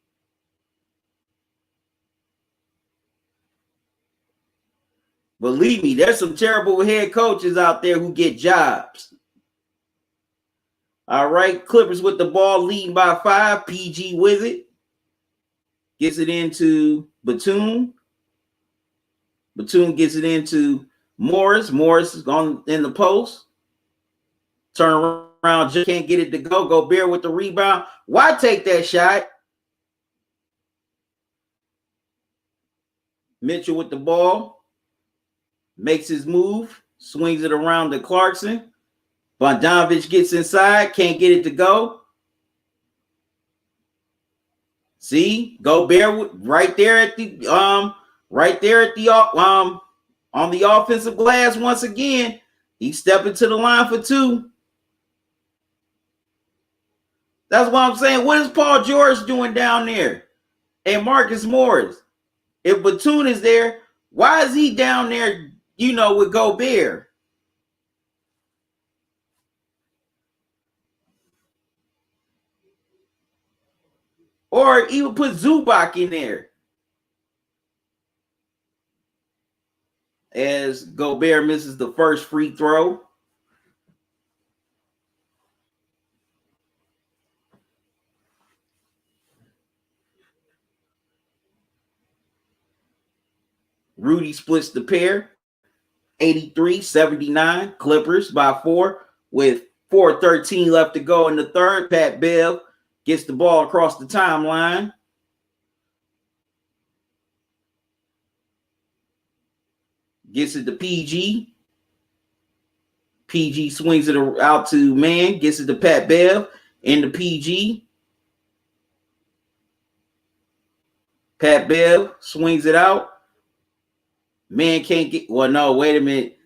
Believe me, there's some terrible head coaches out there who get jobs. All right, Clippers with the ball leading by 5. PG with it. Gets it into Batum. Batum gets it into Morris. Morris is gone in the post. Turn around, just can't get it to go. Gobert with the rebound. Why take that shot? Mitchell with the ball. Makes his move. Swings it around to Clarkson. Bogdanovic gets inside. Can't get it to go. See? Gobert right there at the on the offensive glass once again. He's stepping to the line for two. That's what I'm saying. What is Paul George doing down there? And Marcus Morris. If Batum is there, why is he down there, with Gobert? Or even put Zubac in there. As Gobert misses the first free throw. Rudy splits the pair. 83-79. Clippers by 4 with 4:13 left to go in the third. Pat Bev gets the ball across the timeline. Gets it to PG. PG swings it out to Man. Gets it to Pat Bev. Into PG. Pat Bev swings it out. Man can't get. Well, no, wait a minute.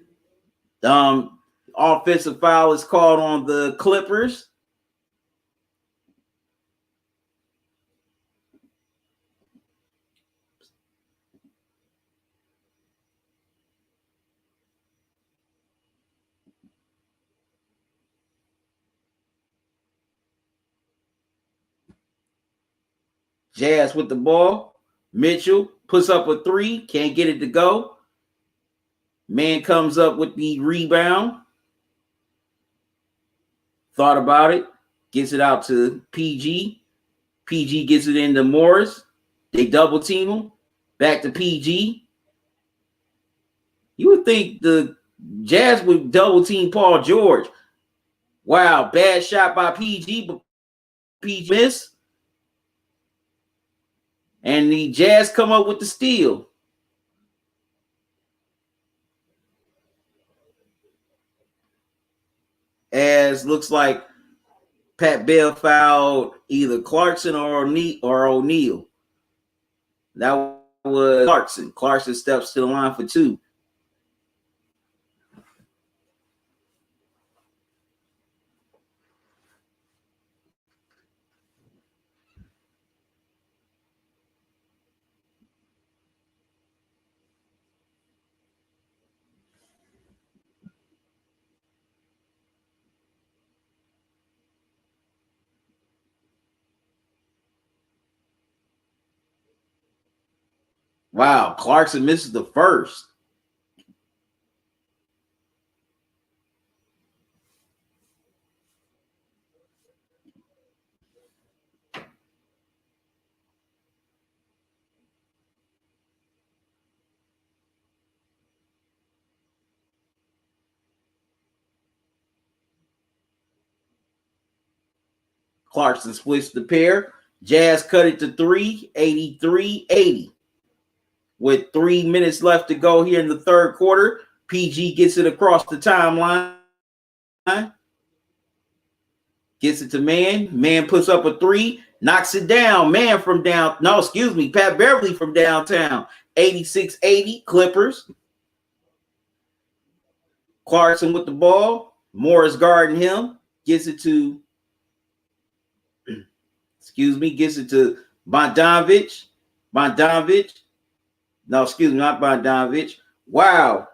Offensive foul is called on the Clippers. Jazz with the ball. Mitchell puts up a three. Can't get it to go. Man comes up with the rebound. Thought about it. Gets it out to PG. PG gets it into Morris. They double team him. Back to PG. You would think the Jazz would double team Paul George. Wow, bad shot by PG, but PG missed. And the Jazz come up with the steal. As looks like Pat Bev fouled either Clarkson or O'Neal. That was Clarkson. Clarkson steps to the line for two. Wow, Clarkson misses the first. Clarkson splits the pair. Jazz cut it to 3, 83-80. With 3 minutes left to go here in the third quarter, PG gets it across the timeline. Gets it to Man. Man puts up a 3, knocks it down. Man from down. No, excuse me. Pat Beverly from downtown. 86-80 Clippers. Clarkson with the ball. Morris guarding him. Gets it to Bogdanovic. No, excuse me, not Bogdanovic. Wow.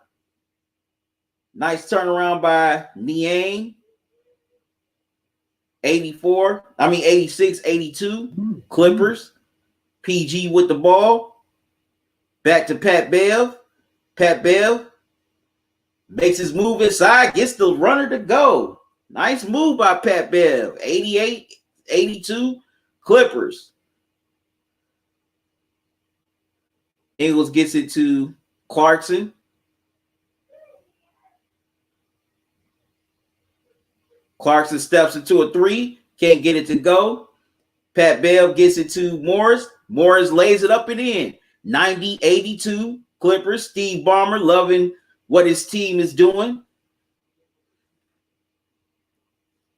Nice turnaround by Niang. 86-82. Clippers. PG with the ball. Back to Pat Bev. Pat Bev makes his move inside, gets the runner to go. Nice move by Pat Bev. 88-82 Clippers. Ingles gets it to Clarkson. Clarkson steps into a three, can't get it to go. Pat Bev gets it to Morris. Morris lays it up and in. 90-82 Clippers. Steve Ballmer loving what his team is doing.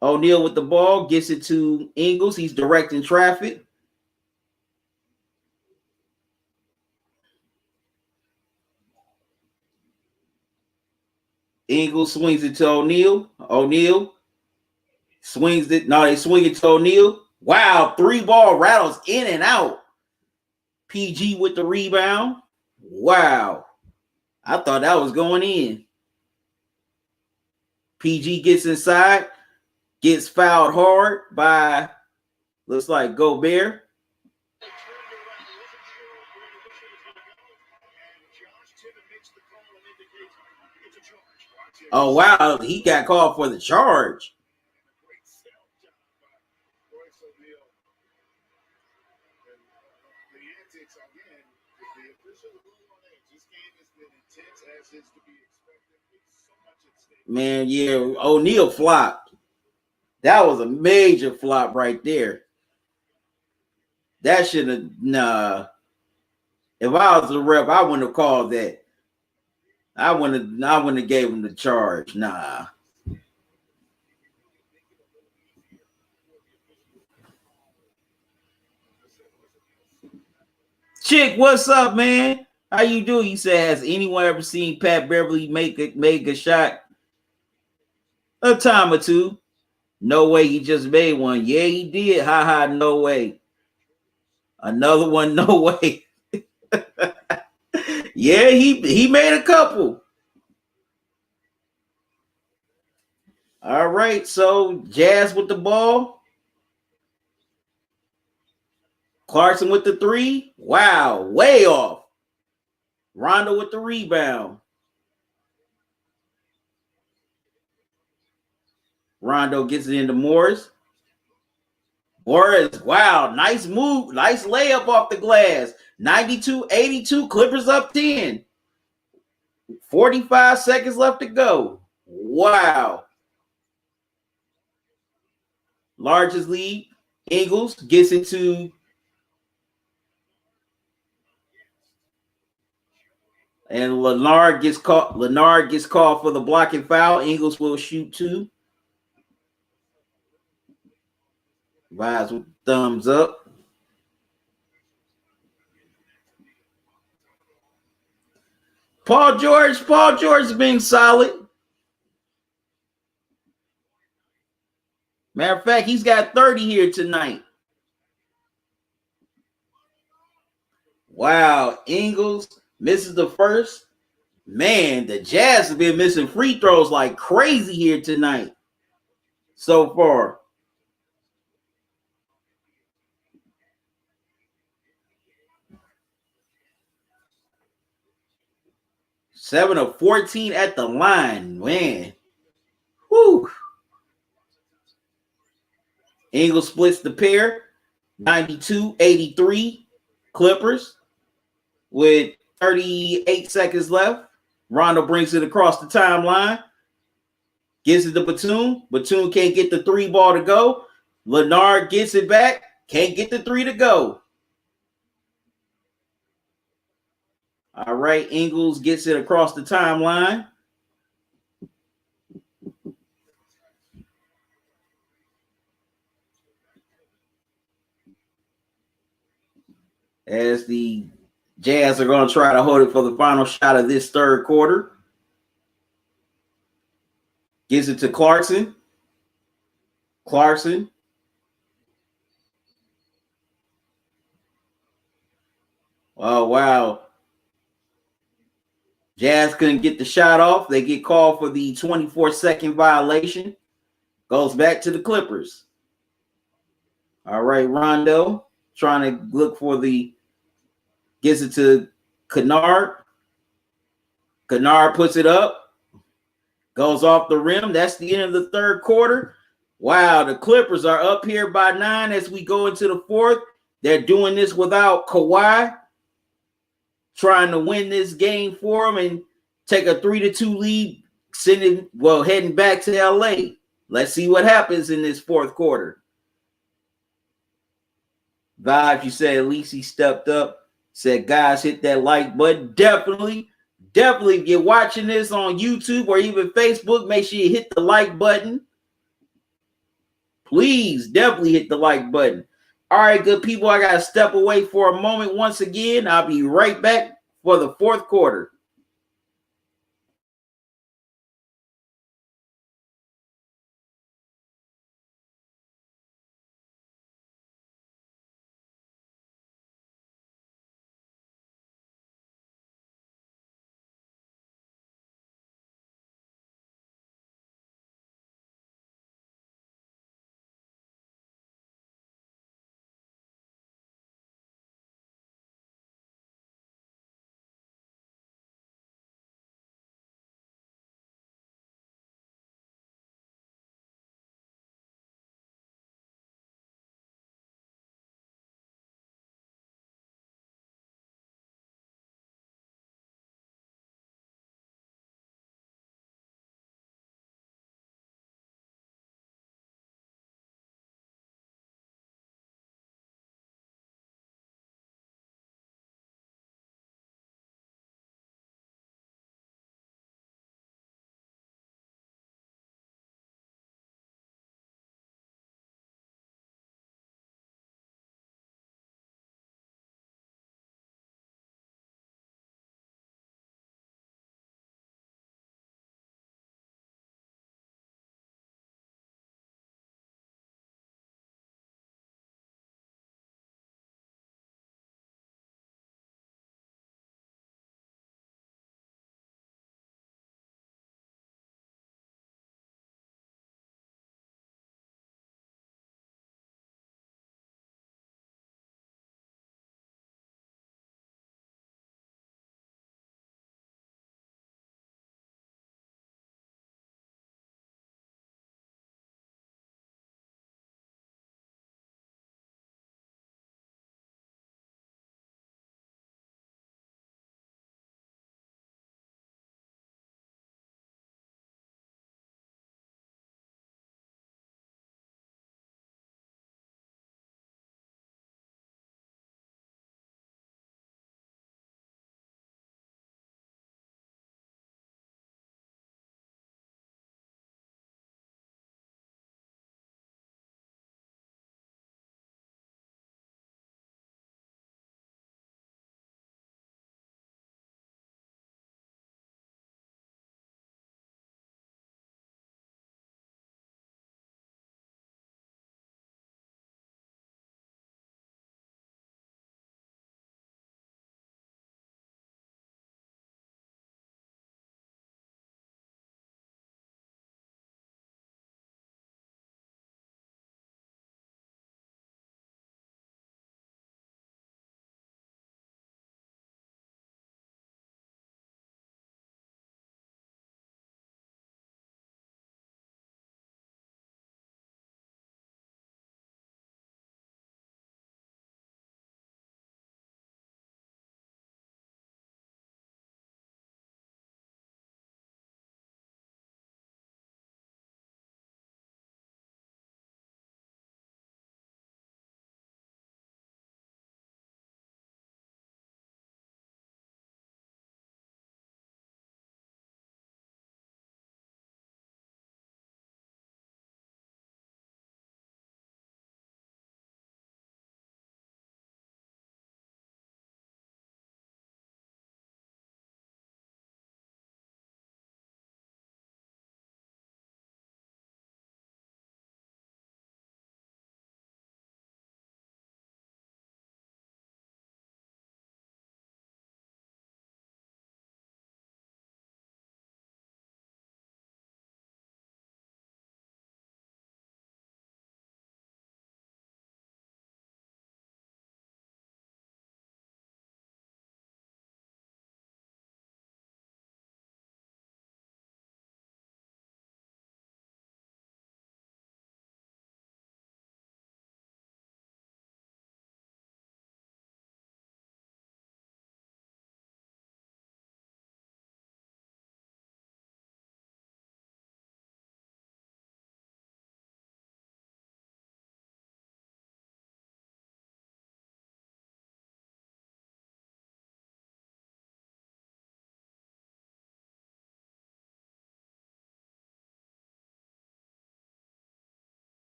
O'Neal with the ball, gets it to Ingles. He's directing traffic. Ingles swings it to O'Neal. O'Neal swings it. No, they swing it to O'Neal. Wow, 3-ball rattles in and out. PG with the rebound. Wow. I thought that was going in. PG gets inside. Gets fouled hard by, looks like Gobert. Oh, wow. He got called for the charge. Man, yeah, O'Neal flopped. That was a major flop right there. That should have, nah. If I was the ref, I wouldn't have called that. I wouldn't have gave him the charge. Nah. Chick, what's up, man? How you doing? He said, has anyone ever seen Pat Beverly make a shot? A time or two. No way he just made one. Yeah, he did. Ha ha, no way. Another one, no way. Yeah, he made a couple. All right, so Jazz with the ball. Clarkson with the three. Wow, way off. Rondo with the rebound. Rondo gets it into Morris. Morris, wow, nice move. Nice layup off the glass. 92-82, Clippers up 10. 45 seconds left to go. Wow. Largest lead. Ingles gets it to and Leonard gets caught. Leonard gets called for the blocking foul. Ingles will shoot 2. Vibes with thumbs up. Paul George being solid. Matter of fact, he's got 30 here tonight. Wow, Ingles misses the first. Man, the Jazz have been missing free throws like crazy here tonight so far. Seven of 14 at the line, man. Whew. Ingles splits the pair. 92-83 Clippers with 38 seconds left. Rondo brings it across the timeline. Gives it to Batum. Batum can't get the 3-ball to go. Leonard gets it back. Can't get the 3 to go. All right, Ingles gets it across the timeline. As the Jazz are going to try to hold it for the final shot of this third quarter. Gives it to Clarkson. Clarkson. Oh, wow. Jazz couldn't get the shot off. They get called for the 24-second violation. Goes back to the Clippers. All right, Rondo trying to look for the, gets it to Kennard. Kennard puts it up. Goes off the rim. That's the end of the third quarter. Wow, the Clippers are up here by 9 as we go into the fourth. They're doing this without Kawhi, trying to win this game for them and take a 3-2 lead, heading back to LA. Let's see what happens in this fourth quarter. Vibes, you said at least he stepped up. Said, guys, hit that like button. Definitely if you're watching this on YouTube or even Facebook, make sure you hit the like button. Please, definitely hit the like button. All right, good people, I got to step away for a moment once again. I'll be right back for the fourth quarter.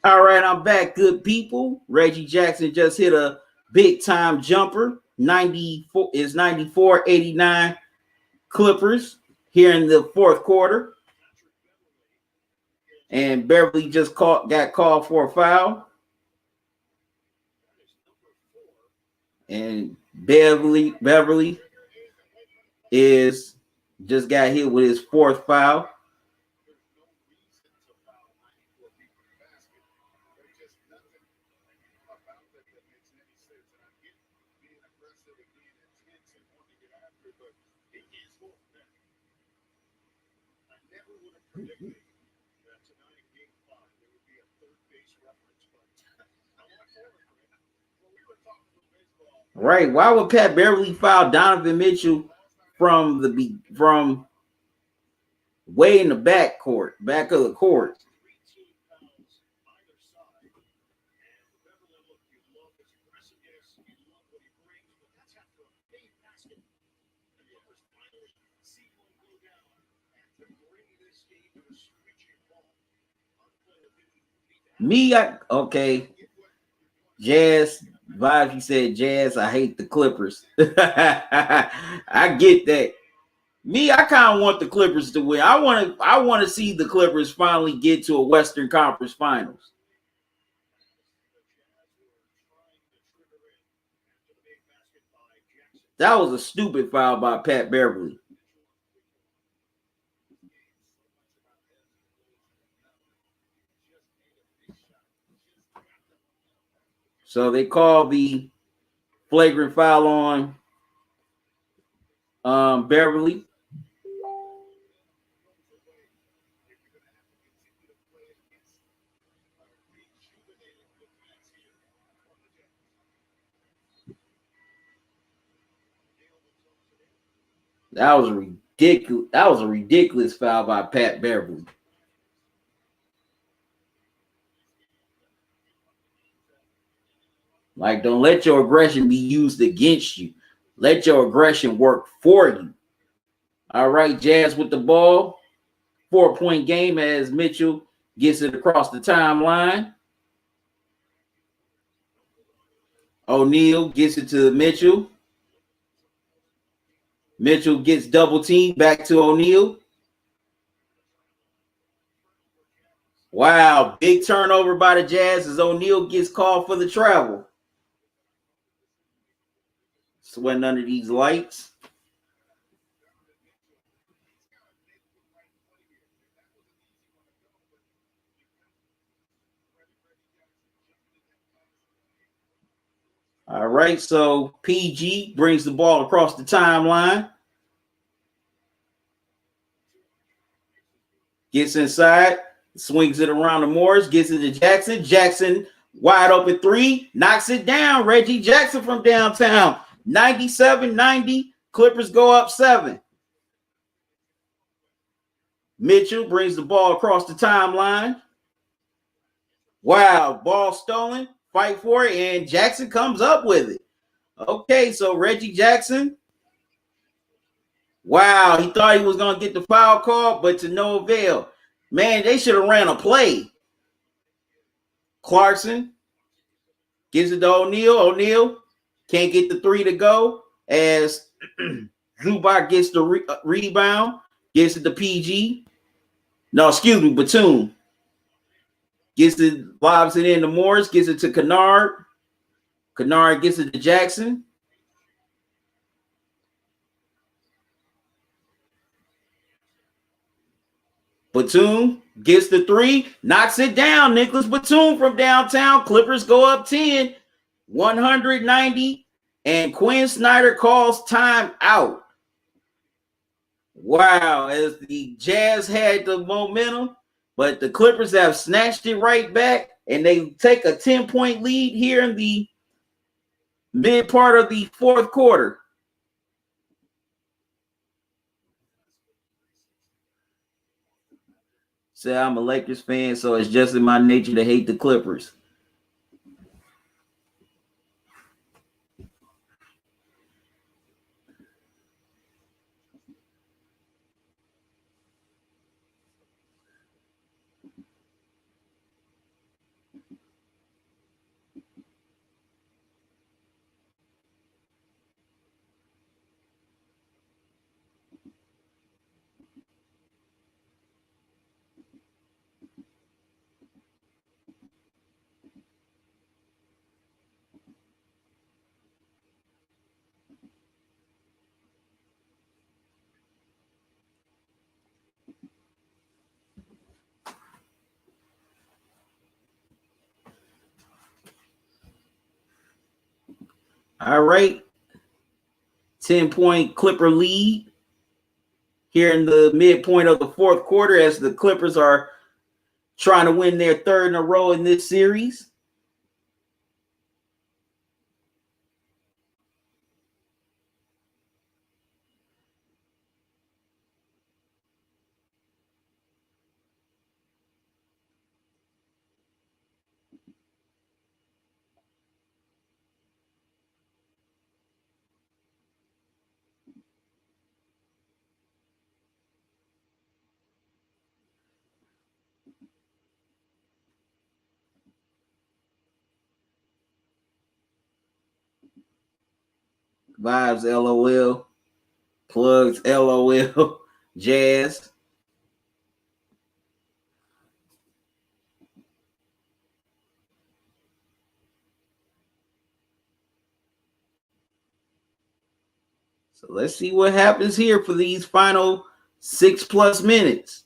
All right, I'm back, good people. Reggie Jackson just hit a big time jumper. 94 is 94-89 Clippers here in the fourth quarter. And Beverly just got called for a foul. And Beverly is just got hit with his fourth foul. Right. Why would Pat Beverly foul Donovan Mitchell from way in the back of the court? Okay. Jazz vibes. You said Jazz. I hate the Clippers. I get that. Me, I kind of want the Clippers to win. I want to see the Clippers finally get to a Western Conference Finals. That was a stupid foul by Pat Beverly. So they call the flagrant foul on Beverly. That was ridiculous. That was a ridiculous foul by Pat Beverly. Like, don't let your aggression be used against you. Let your aggression work for you. All right, Jazz with the ball. 4-point game as Mitchell gets it across the timeline. O'Neal gets it to Mitchell. Mitchell gets double teamed back to O'Neal. Wow, big turnover by the Jazz as O'Neal gets called for the travel. Sweating under these lights. All right, so PG brings the ball across the timeline. Gets inside, swings it around the Morris, gets it to Jackson. Jackson, wide open three, knocks it down. Reggie Jackson from downtown. 97-90, Clippers go up 7. Mitchell brings the ball across the timeline. Wow, ball stolen. Fight for it, and Jackson comes up with it. Okay, so Reggie Jackson. Wow, he thought he was going to get the foul call, but to no avail. Man, they should have ran a play. Clarkson gives it to O'Neal. O'Neal can't get the 3 to go as Zubac gets the rebound. Gets it to PG. No, excuse me, Batum. Gets it, lobs it in to Morris. Gets it to Kennard. Kennard gets it to Jackson. Batum gets the 3, knocks it down. Nicholas Batum from downtown. Clippers go up 10, 190, and Quinn Snyder calls time out. Wow, as the Jazz had the momentum, but the Clippers have snatched it right back, and they take a 10-point lead here in the mid part of the fourth quarter. Say I'm a Lakers fan, so it's just in my nature to hate the Clippers. All right. 10-point Clipper lead here in the midpoint of the fourth quarter as the Clippers are trying to win their third in a row in this series. Vibes, LOL. Plugs, LOL. Jazz. So let's see what happens here for these final 6+ minutes.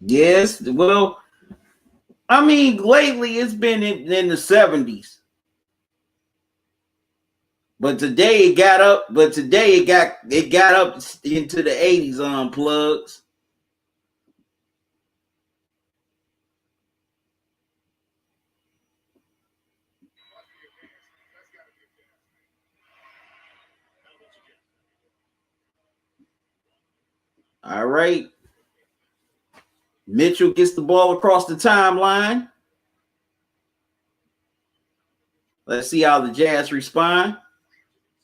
Yes, well, I mean, lately it's been in the 70s. But today it got up, it got up into the 80s on plugs. All right. Mitchell gets the ball across the timeline. Let's see how the Jazz respond.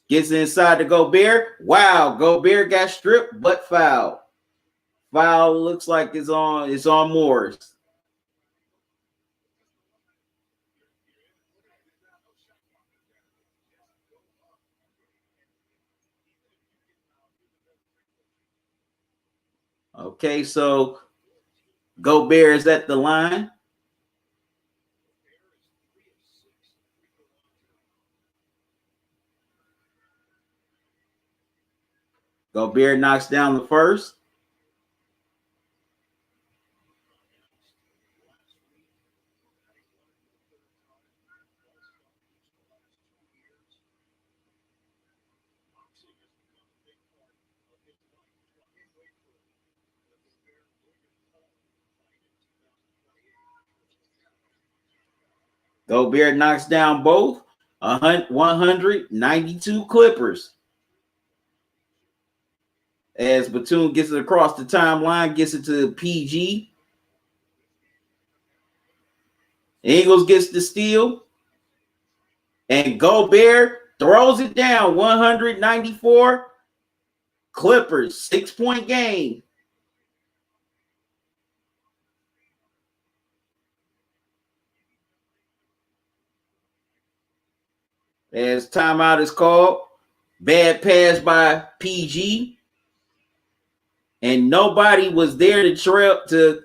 Gets inside to Gobert. Wow, Gobert got stripped but fouled. Foul looks like it's on Morris. Okay, so Gobert is at the line. Gobert knocks down the first. Gobert knocks down both. 192 Clippers. As Batum gets it across the timeline, gets it to PG. Ingles gets the steal. And Gobert throws it down. 194 Clippers. 6-point game. As timeout is called. Bad pass by PG. And nobody was there to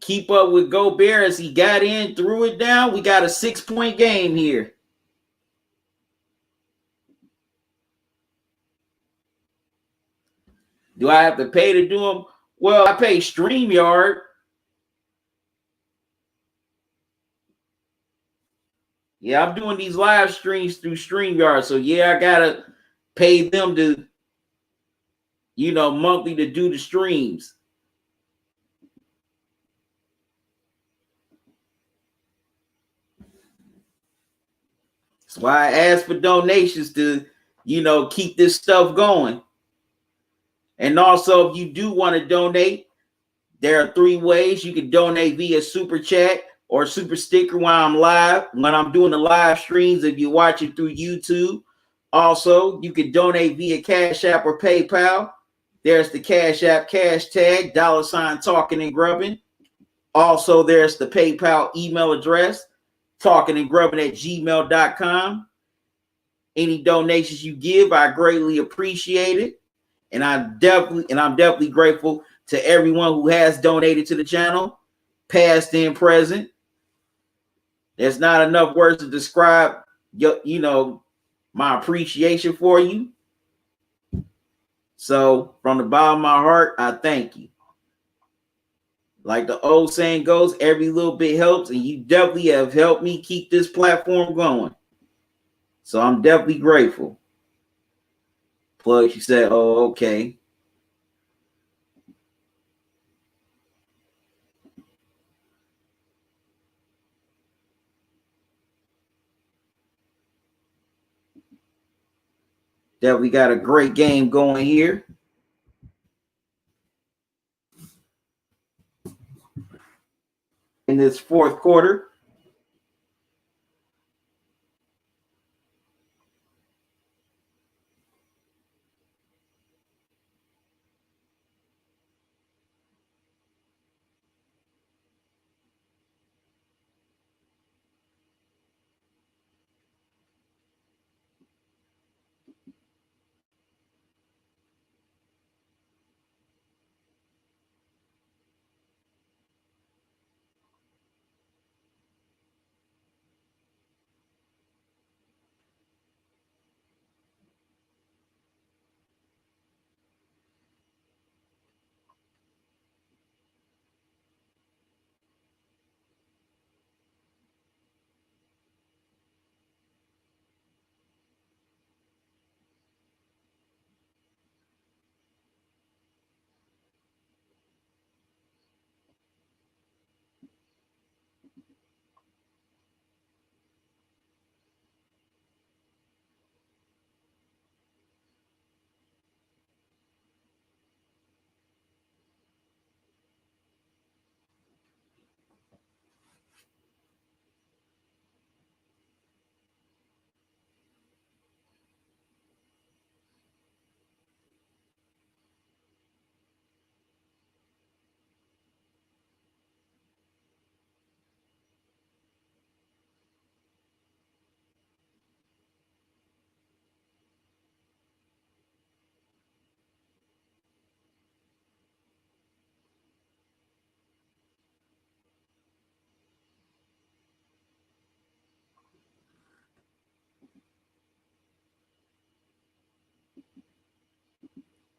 keep up with Gobert as he got in, threw it down. We got a 6-point game here. Do I have to pay to do them? Well, I pay StreamYard. Yeah, I'm doing these live streams through StreamYard. So yeah, I gotta pay them to, monthly to do the streams. That's why I ask for donations to, keep this stuff going. And also, if you do want to donate, there are 3 ways. You can donate via Super Chat or Super Sticker while I'm live, when I'm doing the live streams, if you're watching through YouTube. Also, you can donate via Cash App or PayPal. There's the Cash App cash tag, $ talking and grubbing. Also, there's the PayPal email address, talkingandgrubbing@gmail.com. Any donations you give, I greatly appreciate it. And I'm definitely grateful to everyone who has donated to the channel, past and present. There's not enough words to describe my appreciation for you. So from the bottom of my heart, I thank you. Like the old saying goes, every little bit helps, and you definitely have helped me keep this platform going. So I'm definitely grateful. Plug, she said, oh, okay. Definitely got a great game going here. In this 4th quarter.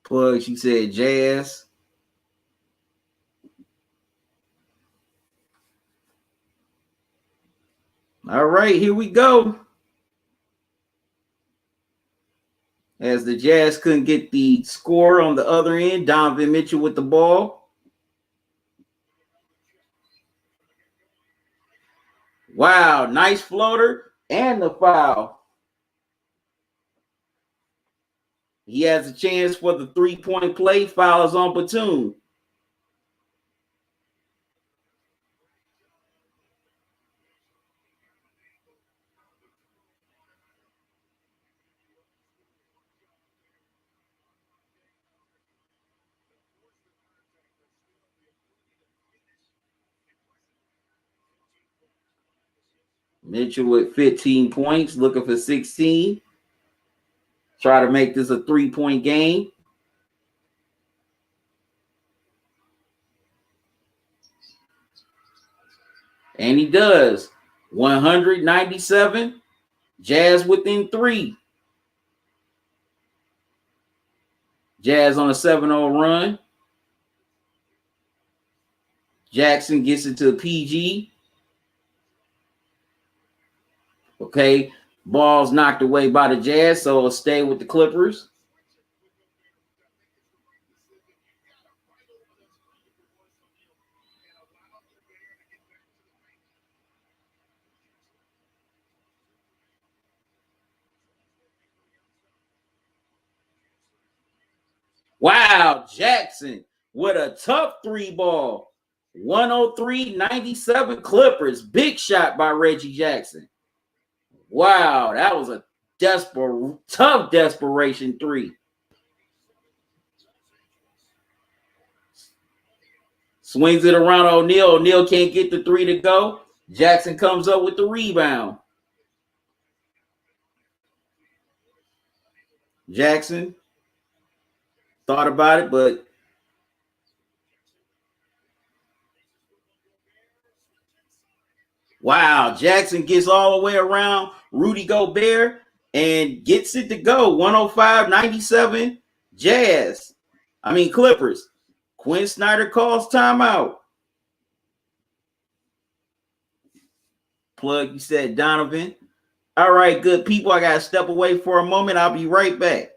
Plug, she said Jazz. All right, here we go. As the Jazz couldn't get the score on the other end, Donovan Mitchell with the ball. Wow, nice floater and the foul. He has a chance for the 3-point play. Foul is on Batum. Mitchell with 15 points, looking for 16. Try to make this a 3-point game. And he does. 197. Jazz within 3. Jazz on a 7-0 run. Jackson gets it to PG. Okay, ball's knocked away by the Jazz, so it'll stay with the Clippers. Wow, Jackson with a tough three ball. 103-97 Clippers. Big shot by Reggie Jackson. Wow, that was a tough desperation three. Swings it around O'Neal. O'Neal can't get the three to go. Jackson comes up with the rebound. Jackson thought about it, but wow, Jackson gets all the way around Rudy Gobert and gets it to go. 105-97 Clippers. Quinn Snyder calls timeout. Plug, you said Donovan. All right, good people. I got to step away for a moment. I'll be right back.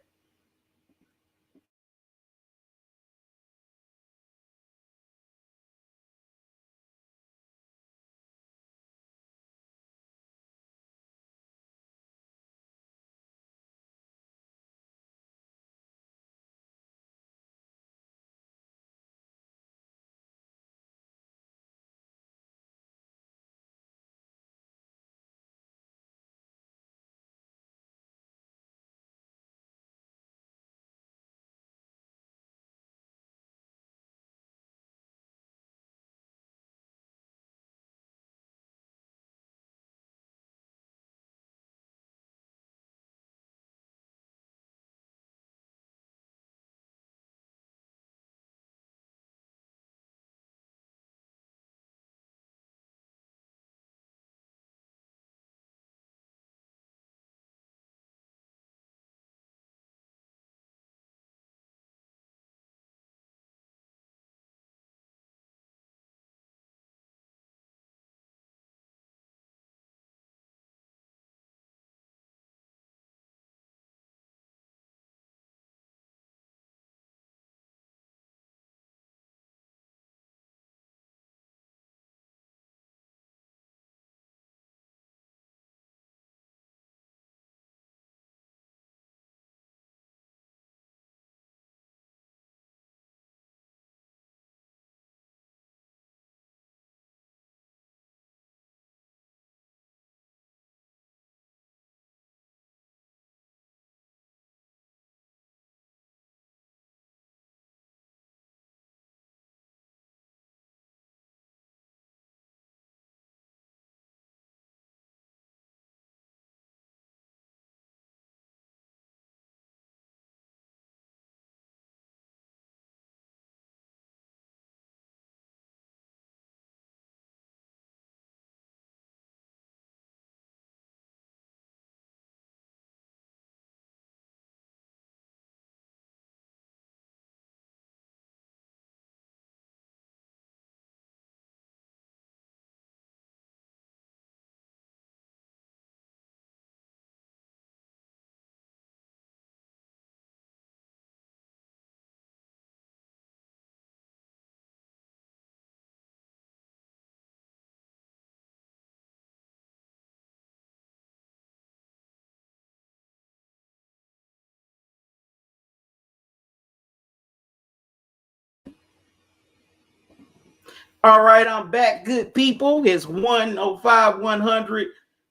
All right, I'm back, good people. It's 105-100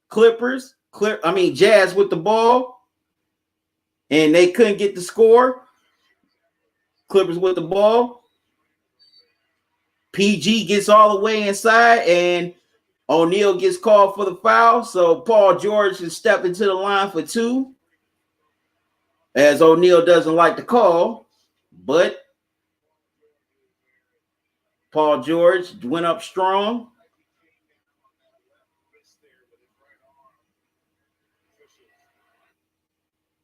Clippers. Jazz with the ball, and they couldn't get the score. Clippers with the ball. PG gets all the way inside, and O'Neal gets called for the foul. So Paul George is stepping to the line for two, as O'Neal doesn't like the call, but Paul George went up strong.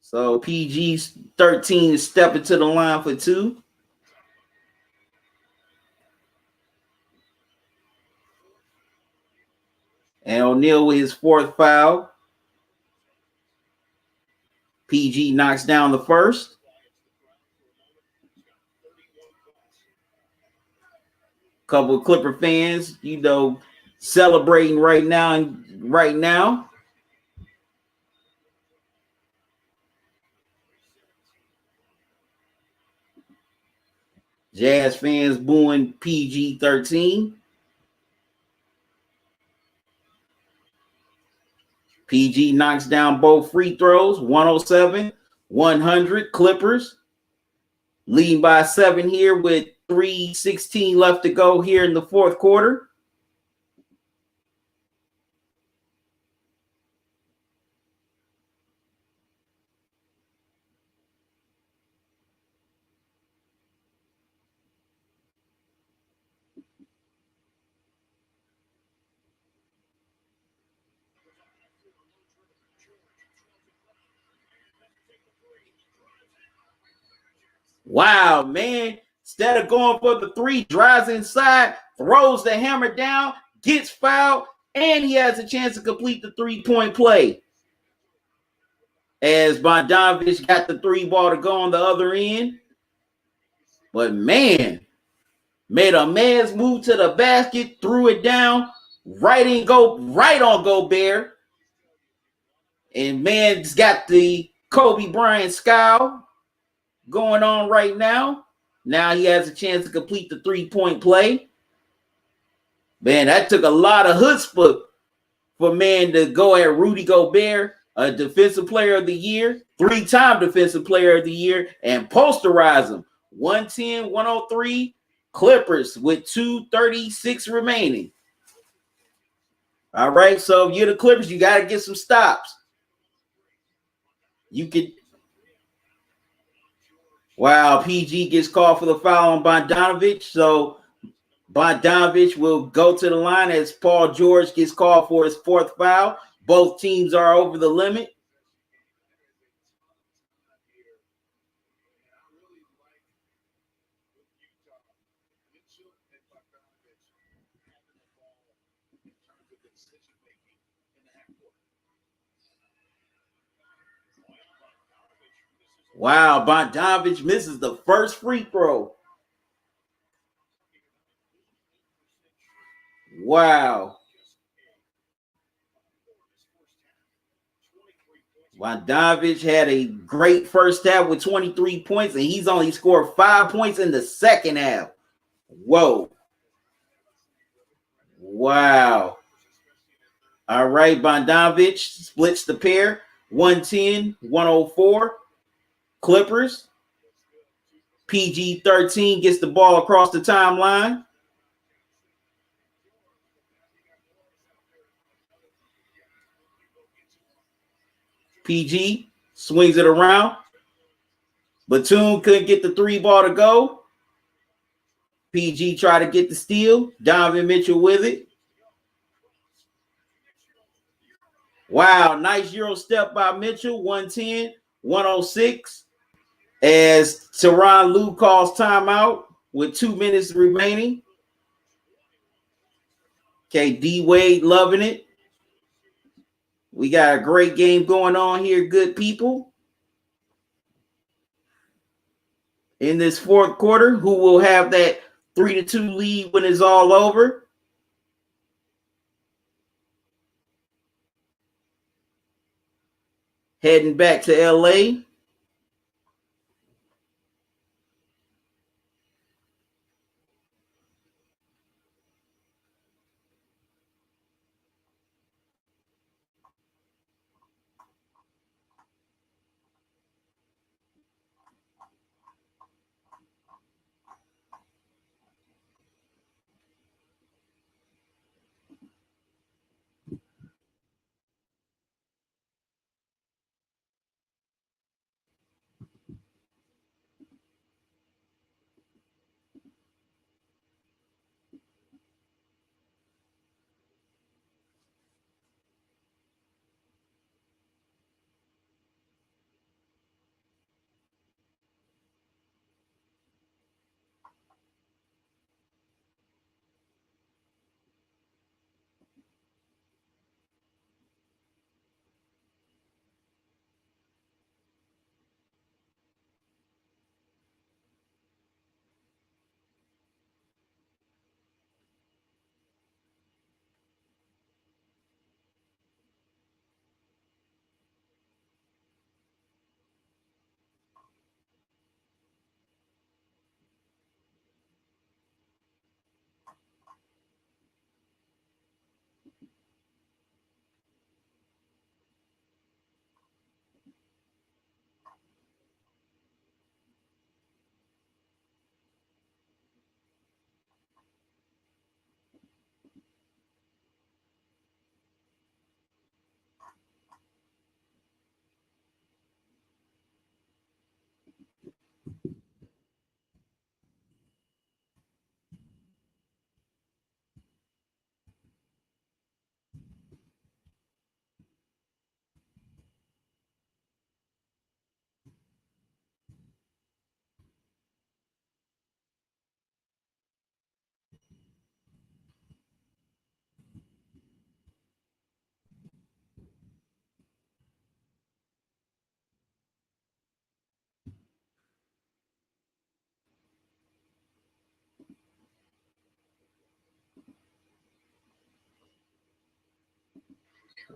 So PG's 13 is stepping to the line for two. And O'Neal with his fourth foul. PG knocks down the first. Couple of Clipper fans, celebrating right now. Jazz fans booing PG-13. PG knocks down both free throws, 107-100 Clippers. Leading by 7 here with 3:16 left to go here in the fourth quarter. Wow, man. Instead of going for the three, drives inside, throws the hammer down, gets fouled, and he has a chance to complete the three-point play. As Bogdanovich got the three ball to go on the other end. But man, made a man's move to the basket, threw it down, right on Gobert. And man's got the Kobe Bryant scowl going on right now. Now he has a chance to complete the three-point play. Man, that took a lot of chutzpah for man to go at Rudy Gobert, a defensive player of the year, 3-time defensive player of the year, and posterize him. 110-103 Clippers with 2:36 remaining. All right, so if you're the Clippers, you got to get some stops. You could. Wow, PG gets called for the foul on Bogdanovich. So Bogdanovich will go to the line as Paul George gets called for his fourth foul. Both teams are over the limit. Wow, Bogdanovich misses the first free throw. Wow. Bogdanovich had a great first half with 23 points, and he's only scored 5 points in the second half. Whoa. Wow. All right, Bogdanovich splits the pair. 110-104 Clippers. PG-13 gets the ball across the timeline. PG swings it around. Batum couldn't get the three ball to go. PG tried to get the steal. Donovan Mitchell with it. Wow, nice Euro step by Mitchell. 110-106. As Tyronn Lue calls timeout with 2 minutes remaining. Okay, D-Wade loving it. We got a great game going on here, good people. In this fourth quarter, who will have that 3-2 lead when it's all over? Heading back to LA.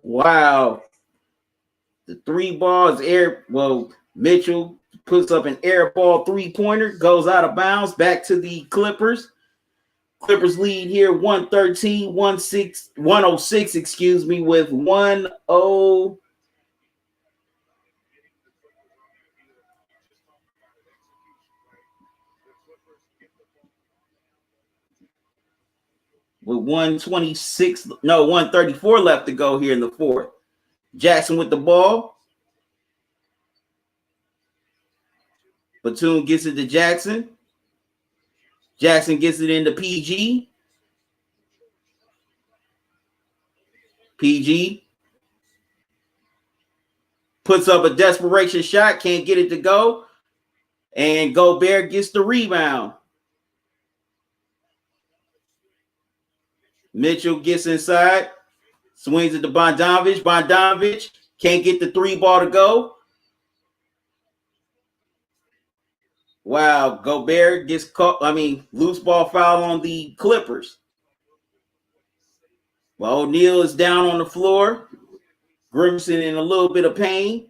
Wow. The 3 balls air. Well, Mitchell puts up an air ball 3-pointer, goes out of bounds, back to the Clippers. Clippers lead here 113, 106, excuse me, with 1-0. With 134 left to go here in the fourth. Jackson with the ball. Batum gets it to Jackson. Jackson gets it into PG. PG puts up a desperation shot, can't get it to go. And Gobert gets the rebound. Mitchell gets inside, swings it to Bogdanovic. Bogdanovic can't get the 3 ball to go. Wow, Gobert gets caught. Loose ball foul on the Clippers. Well, O'Neal is down on the floor, grimacing in a little bit of pain.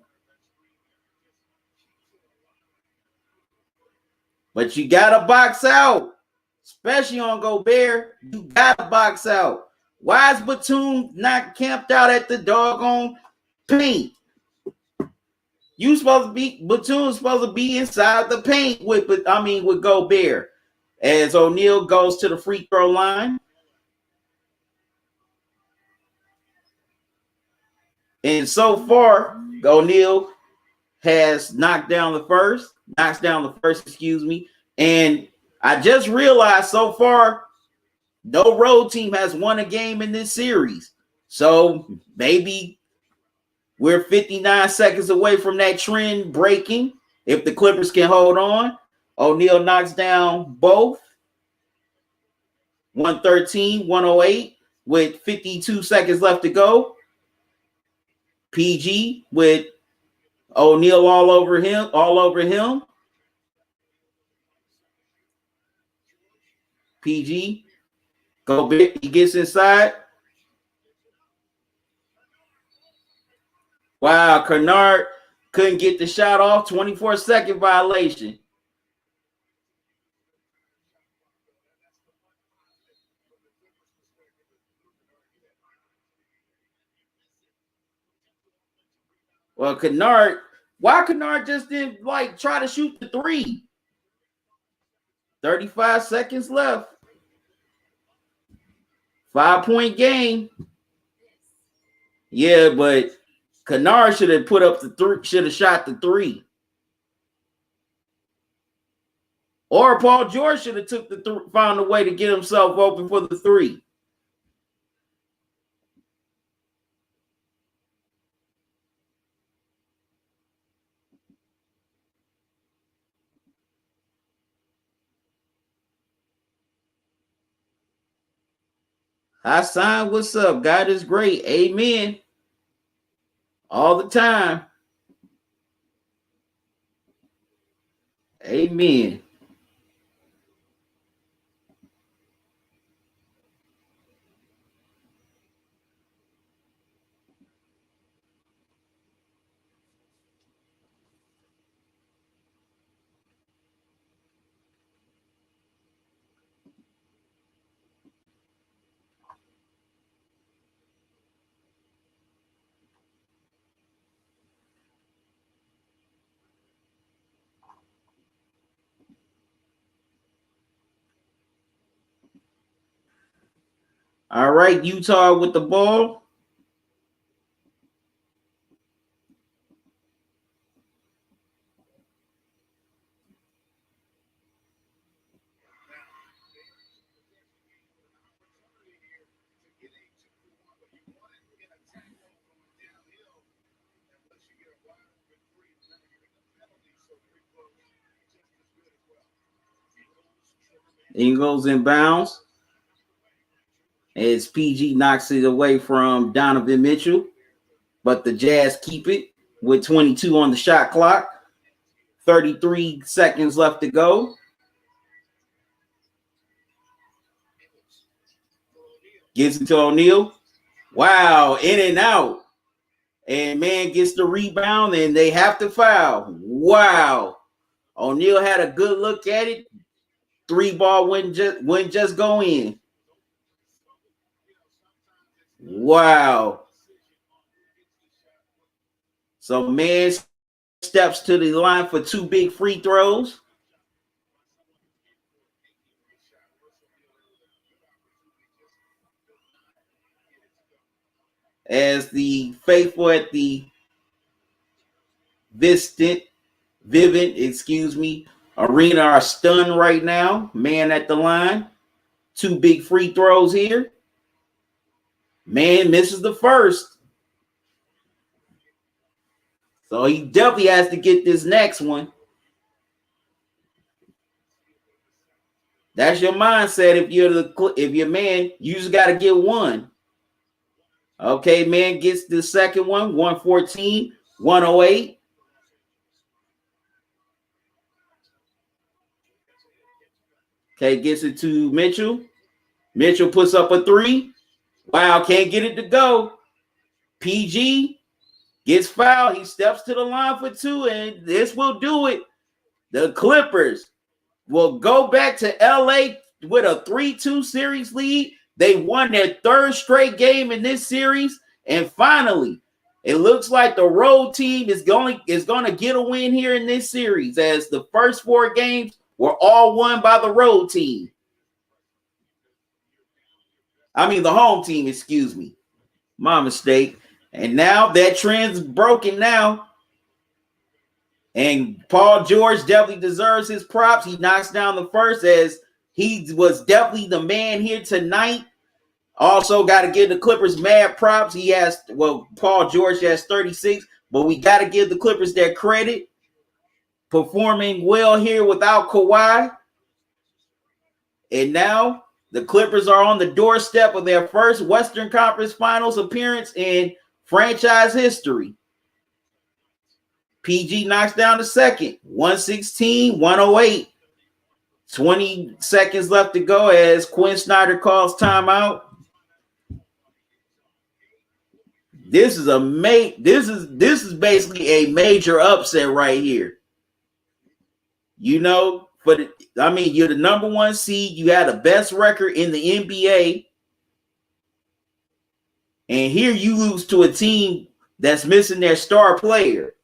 But you got to box out, especially on Gobert. You got to box out. Why is Batum not camped out at the doggone paint? Batum's supposed to be inside the paint with Gobert. As O'Neal goes to the free throw line. And so far, O'Neal has knocks down the first, and I just realized so far, no road team has won a game in this series. So maybe we're 59 seconds away from that trend breaking if the Clippers can hold on. O'Neal knocks down both. 113, 108 with 52 seconds left to go. PG with O'Neal all over him. PG, Gobert, he gets inside. Wow, Kennard couldn't get the shot off. 24-second violation. Well, why Kennard just didn't try to shoot the 3? 35 seconds left. 5-point game. Yeah, but Kennard should have put up the 3, should have shot the 3. Or Paul George should have found a way to get himself open for the 3. Hassan, what's up? God is great. Amen. All the time. Amen. All right, Utah with the ball. Ingles inbounds as PG knocks it away from Donovan Mitchell, but the Jazz keep it with 22 on the shot clock. 33 seconds left to go. Gives it to O'Neal. Wow, in and out. And man gets the rebound and they have to foul. Wow. O'Neal had a good look at it. 3-ball wouldn't just go in. Wow. So man steps to the line for 2 big free throws. As the faithful at the Vivint, arena are stunned right now. Man at the line. 2 big free throws here. Man misses the first. So he definitely has to get this next one. That's your mindset. If you're man, you just got to get one. Okay, man gets the second one, 114, 108. Okay, gets it to Mitchell. Mitchell puts up a 3. Wow, can't get it to go. PG gets fouled. He steps to the line for 2, and this will do it. The Clippers will go back to LA with a 3-2 series lead. They won their 3rd straight game in this series. And finally, it looks like the road team is going to get a win here in this series, as the first 4 games were all won by the road team. I mean, the home team, excuse me. My mistake. And now that trend's broken now. And Paul George definitely deserves his props. He knocks down the first, as he was definitely the man here tonight. Also, got to give the Clippers mad props. Paul George has 36, but we got to give the Clippers their credit. Performing well here without Kawhi. And now the Clippers are on the doorstep of their first Western Conference Finals appearance in franchise history. PG knocks down the second, 116, 108. 20 seconds left to go as Quinn Snyder calls timeout. This is basically a major upset right here. You're the number 1 seed. You had the best record in the NBA. And here you lose to a team that's missing their star player.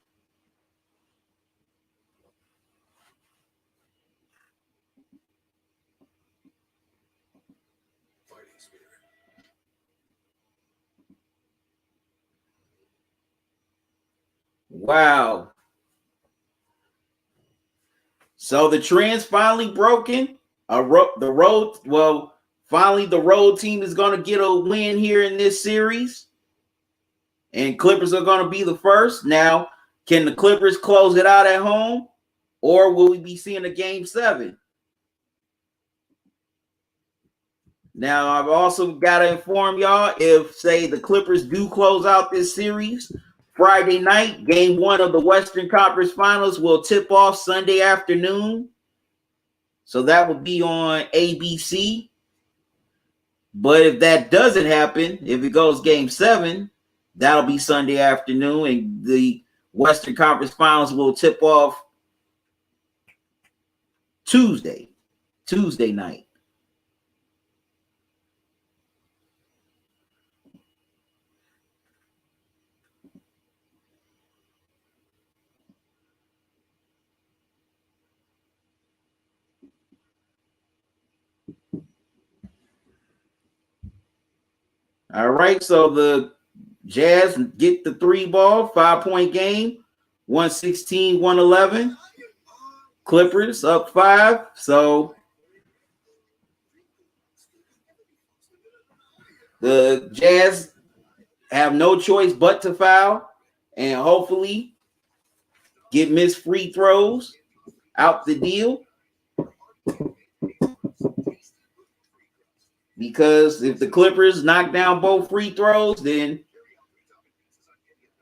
Wow. So the trend's finally broken. Finally the road team is going to get a win here in this series. And Clippers are going to be the first. Now, can the Clippers close it out at home? Or will we be seeing a game 7? Now, I've also got to inform y'all, if, say, the Clippers do close out this series, Friday night, game 1 of the Western Conference Finals will tip off Sunday afternoon. So that would be on ABC. But if that doesn't happen, if it goes game 7, that'll be Sunday afternoon, and the Western Conference Finals will tip off Tuesday night. All right, so the Jazz get the 3-ball, 5-point game, 116, 111. Clippers up 5. So the Jazz have no choice but to foul and hopefully get missed free throws out the deal. Because if the Clippers knock down both free throws, then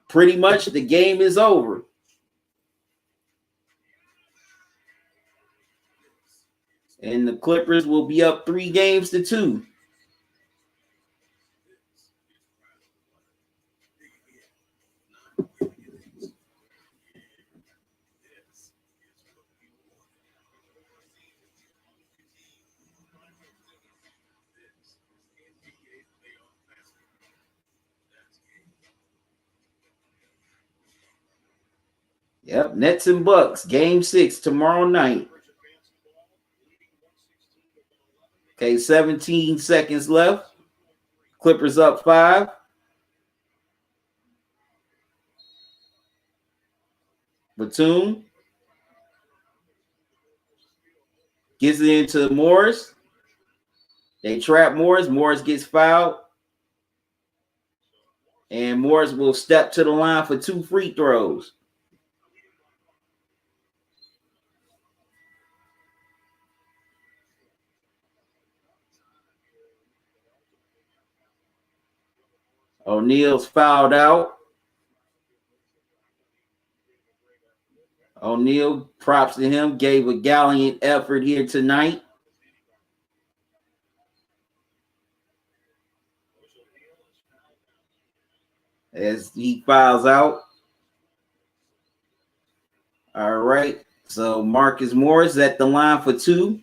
pretty much the game is over. And the Clippers will be up 3-2. Yep, Nets and Bucks, game 6 tomorrow night. Okay, 17 seconds left. Clippers up 5. Batum gets it into Morris. They trap Morris. Morris gets fouled. And Morris will step to the line for 2 free throws. O'Neal's fouled out. O'Neal, props to him, gave a gallant effort here tonight. As he fouls out. All right. So Marcus Morris at the line for 2.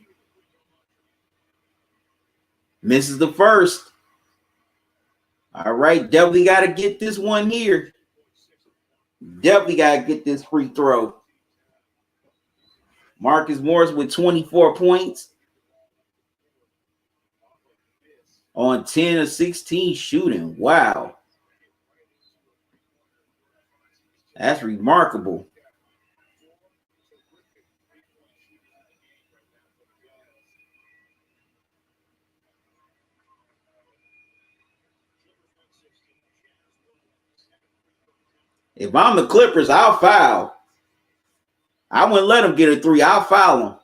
Misses the first. All right. Definitely got to get this one here. Definitely got to get this free throw. Marcus Morris with 24 points on 10 of 16 shooting. Wow. That's remarkable. If I'm the Clippers, I'll foul. I wouldn't let him get a 3. I'll foul him.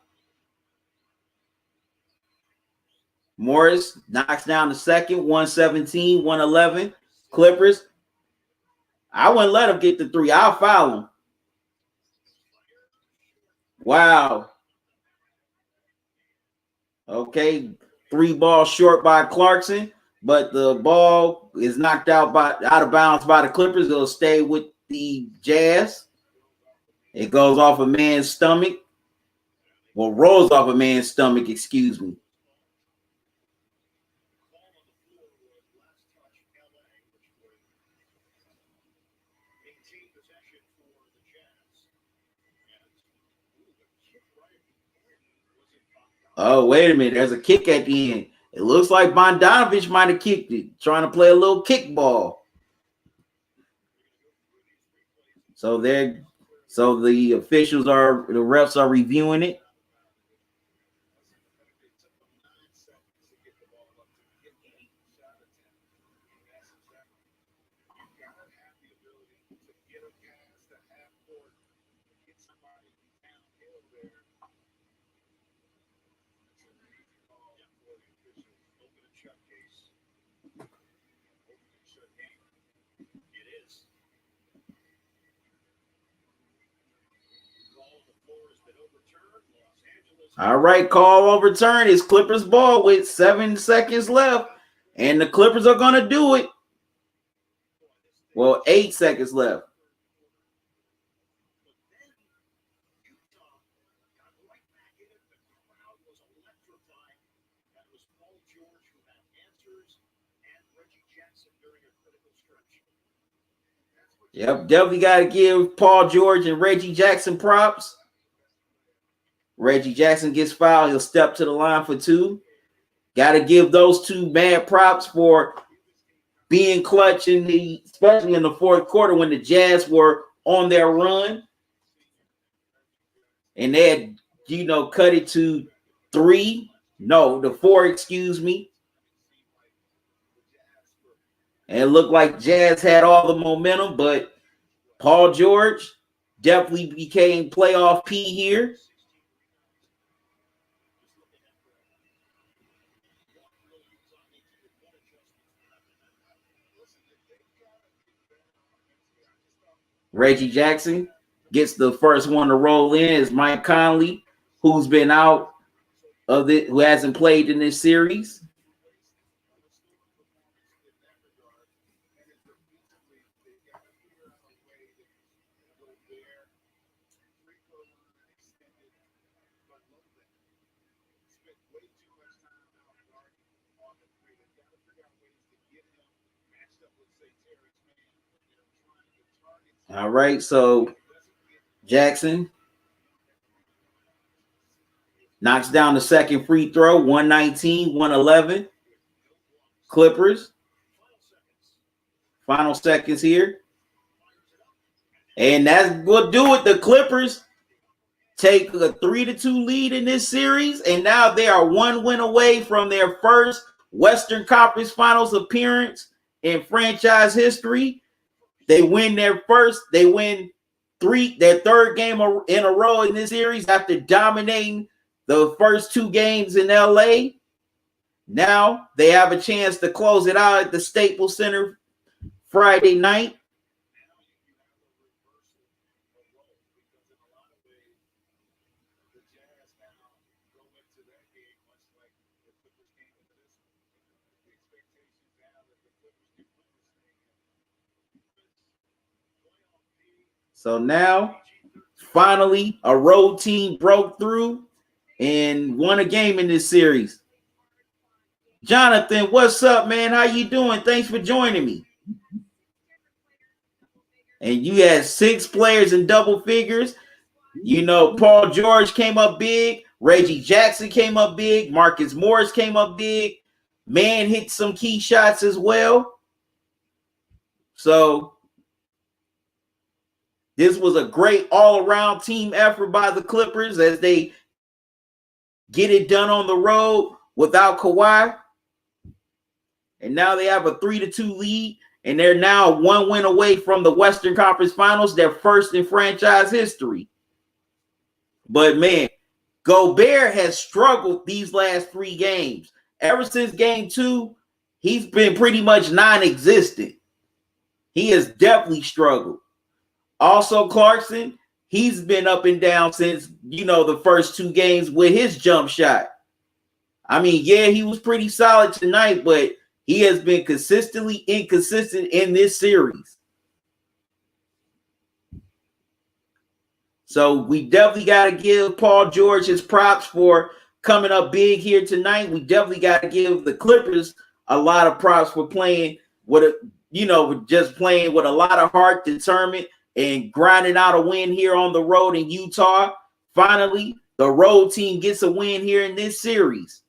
Morris knocks down the second, 117, 111. Clippers. I wouldn't let him get the 3. I'll foul him. Wow. Okay. 3 balls short by Clarkson, but the ball is knocked out of bounds by the Clippers. It'll stay with the Jazz. It goes off a man's stomach. Well, rolls off a man's stomach, excuse me. Oh, wait a minute. There's a kick at the end. It looks like Bogdanovich might have kicked it, trying to play a little kickball. So the refs are reviewing it. All right, call overturned. It's Clippers ball with 7 seconds left, and the Clippers are going to do it. Well, 8 seconds left. Yep, definitely got to give Paul George and Reggie Jackson props. Reggie Jackson gets fouled. He'll step to the line for 2. Got to give those 2 mad props for being clutch especially in the fourth quarter when the Jazz were on their run. And they had, cut it to 4, excuse me. And it looked like Jazz had all the momentum, but Paul George definitely became playoff P here. Reggie Jackson gets the first one to roll in is Mike Conley, who's been out of it, who hasn't played in this series. All right, so Jackson knocks down the second free throw, 119, 111. Clippers. Final seconds here. And that's what do it. The Clippers take a 3-2 lead in this series, and now they are one win away from their first Western Conference Finals appearance in franchise history. They win their third game in a row in this series after dominating the first two games in LA. Now they have a chance to close it out at the Staples Center Friday night. So now, finally, a road team broke through and won a game in this series. Jonathan, what's up, man? How you doing? Thanks for joining me. And you had 6 players in double figures. You know, Paul George came up big. Reggie Jackson came up big. Marcus Morris came up big. Man hit some key shots as well. So this was a great all-around team effort by the Clippers as they get it done on the road without Kawhi. And now they have a 3-2 lead, and they're now one win away from the Western Conference Finals, their first in franchise history. But, man, Gobert has struggled these last 3 games. Ever since game 2, he's been pretty much non-existent. He has definitely struggled. Also, Clarkson, he's been up and down since, the first 2 games with his jump shot. I mean, yeah, he was pretty solid tonight, but he has been consistently inconsistent in this series. So we definitely got to give Paul George his props for coming up big here tonight. We definitely got to give the Clippers a lot of props for playing just playing with a lot of heart, determined, and grinding out a win here on the road in Utah. Finally, the road team gets a win here in this series.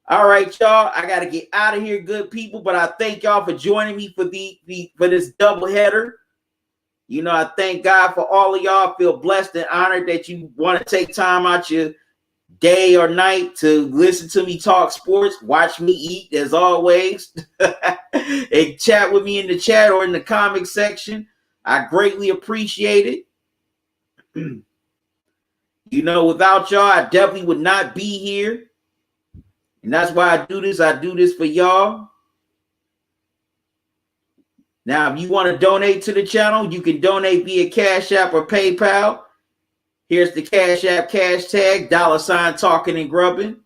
All right, y'all. I got to get out of here, good people. But I thank y'all for joining me for this doubleheader. I thank God for all of y'all. I feel blessed and honored that you want to take time out your day or night to listen to me talk sports, watch me eat as always, and chat with me in the chat or in the comment section. I greatly appreciate it. Without y'all, I definitely would not be here. And that's why I do this. I do this for y'all. Now, if you want to donate to the channel, you can donate via Cash App or PayPal. Here's the Cash App cash tag, $ talking and grubbing.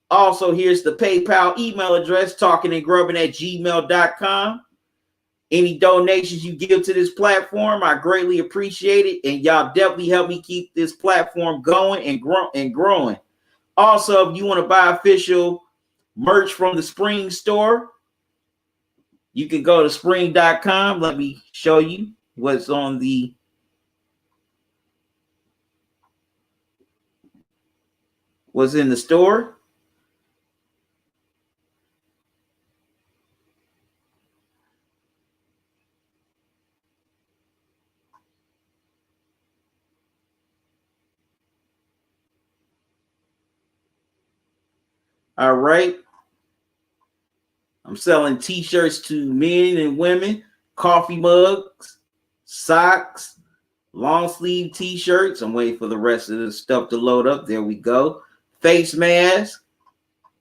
Also, here's the PayPal email address, talkingandgrubbing@gmail.com. Any donations you give to this platform, I greatly appreciate it. And y'all definitely help me keep this platform going and growing. Also, if you want to buy official merch from the Spring store, you can go to spring.com. Let me show you what's in the store. All right. I'm selling t-shirts to men and women, coffee mugs, socks, long sleeve t-shirts. I'm waiting for the rest of the stuff to load up. There we go. Face masks,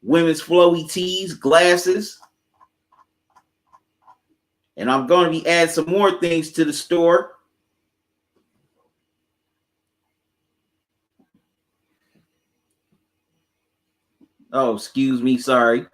women's flowy tees, glasses. And I'm going to be adding some more things to the store. Oh, excuse me. Sorry.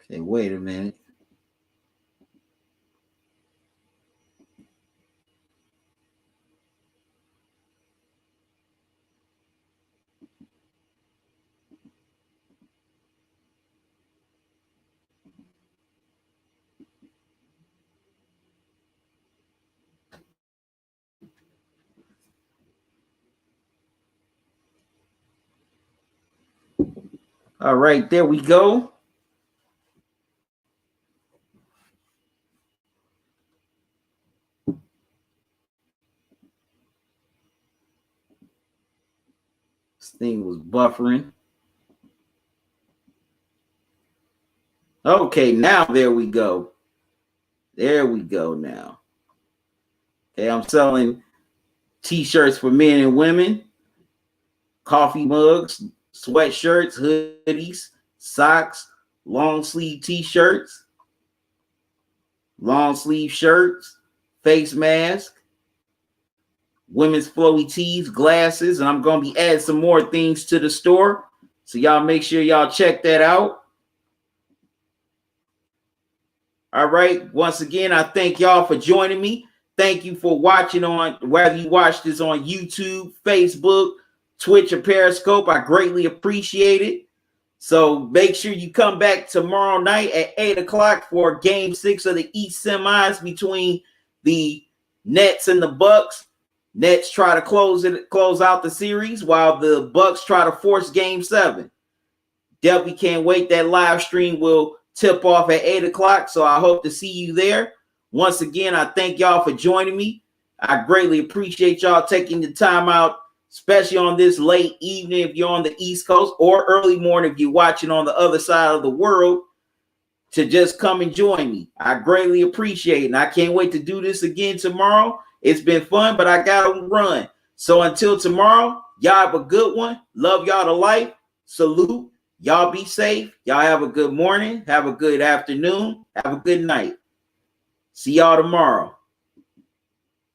Okay, wait a minute. All right, there we go. This thing was buffering. Okay, now there we go. There we go now. Okay, I'm selling t-shirts for men and women, coffee mugs, sweatshirts, hoodies, socks, long sleeve t-shirts, long sleeve shirts, face mask, women's flowy tees, glasses, and I'm going to be adding some more things to the store. So y'all make sure y'all check that out. All right. Once again, I thank y'all for joining me. Thank you for watching on, whether you watch this on YouTube, Facebook, Twitch, or Periscope. I greatly appreciate it. So make sure you come back tomorrow night at 8 o'clock for Game 6 of the East semis between the Nets and the Bucks. Nets try to close out the series while the Bucks try to force Game 7. Definitely can't wait. That live stream will tip off at 8 o'clock, so I hope to see you there. Once again, I thank y'all for joining me. I greatly appreciate y'all taking the time out, especially on this late evening if you're on the East Coast, or early morning if you're watching on the other side of the world, to just come and join me. I greatly appreciate it, and I can't wait to do this again tomorrow. It's been fun, but I got to run. So until tomorrow, y'all have a good one. Love y'all to life. Salute. Y'all be safe. Y'all have a good morning. Have a good afternoon. Have a good night. See y'all tomorrow.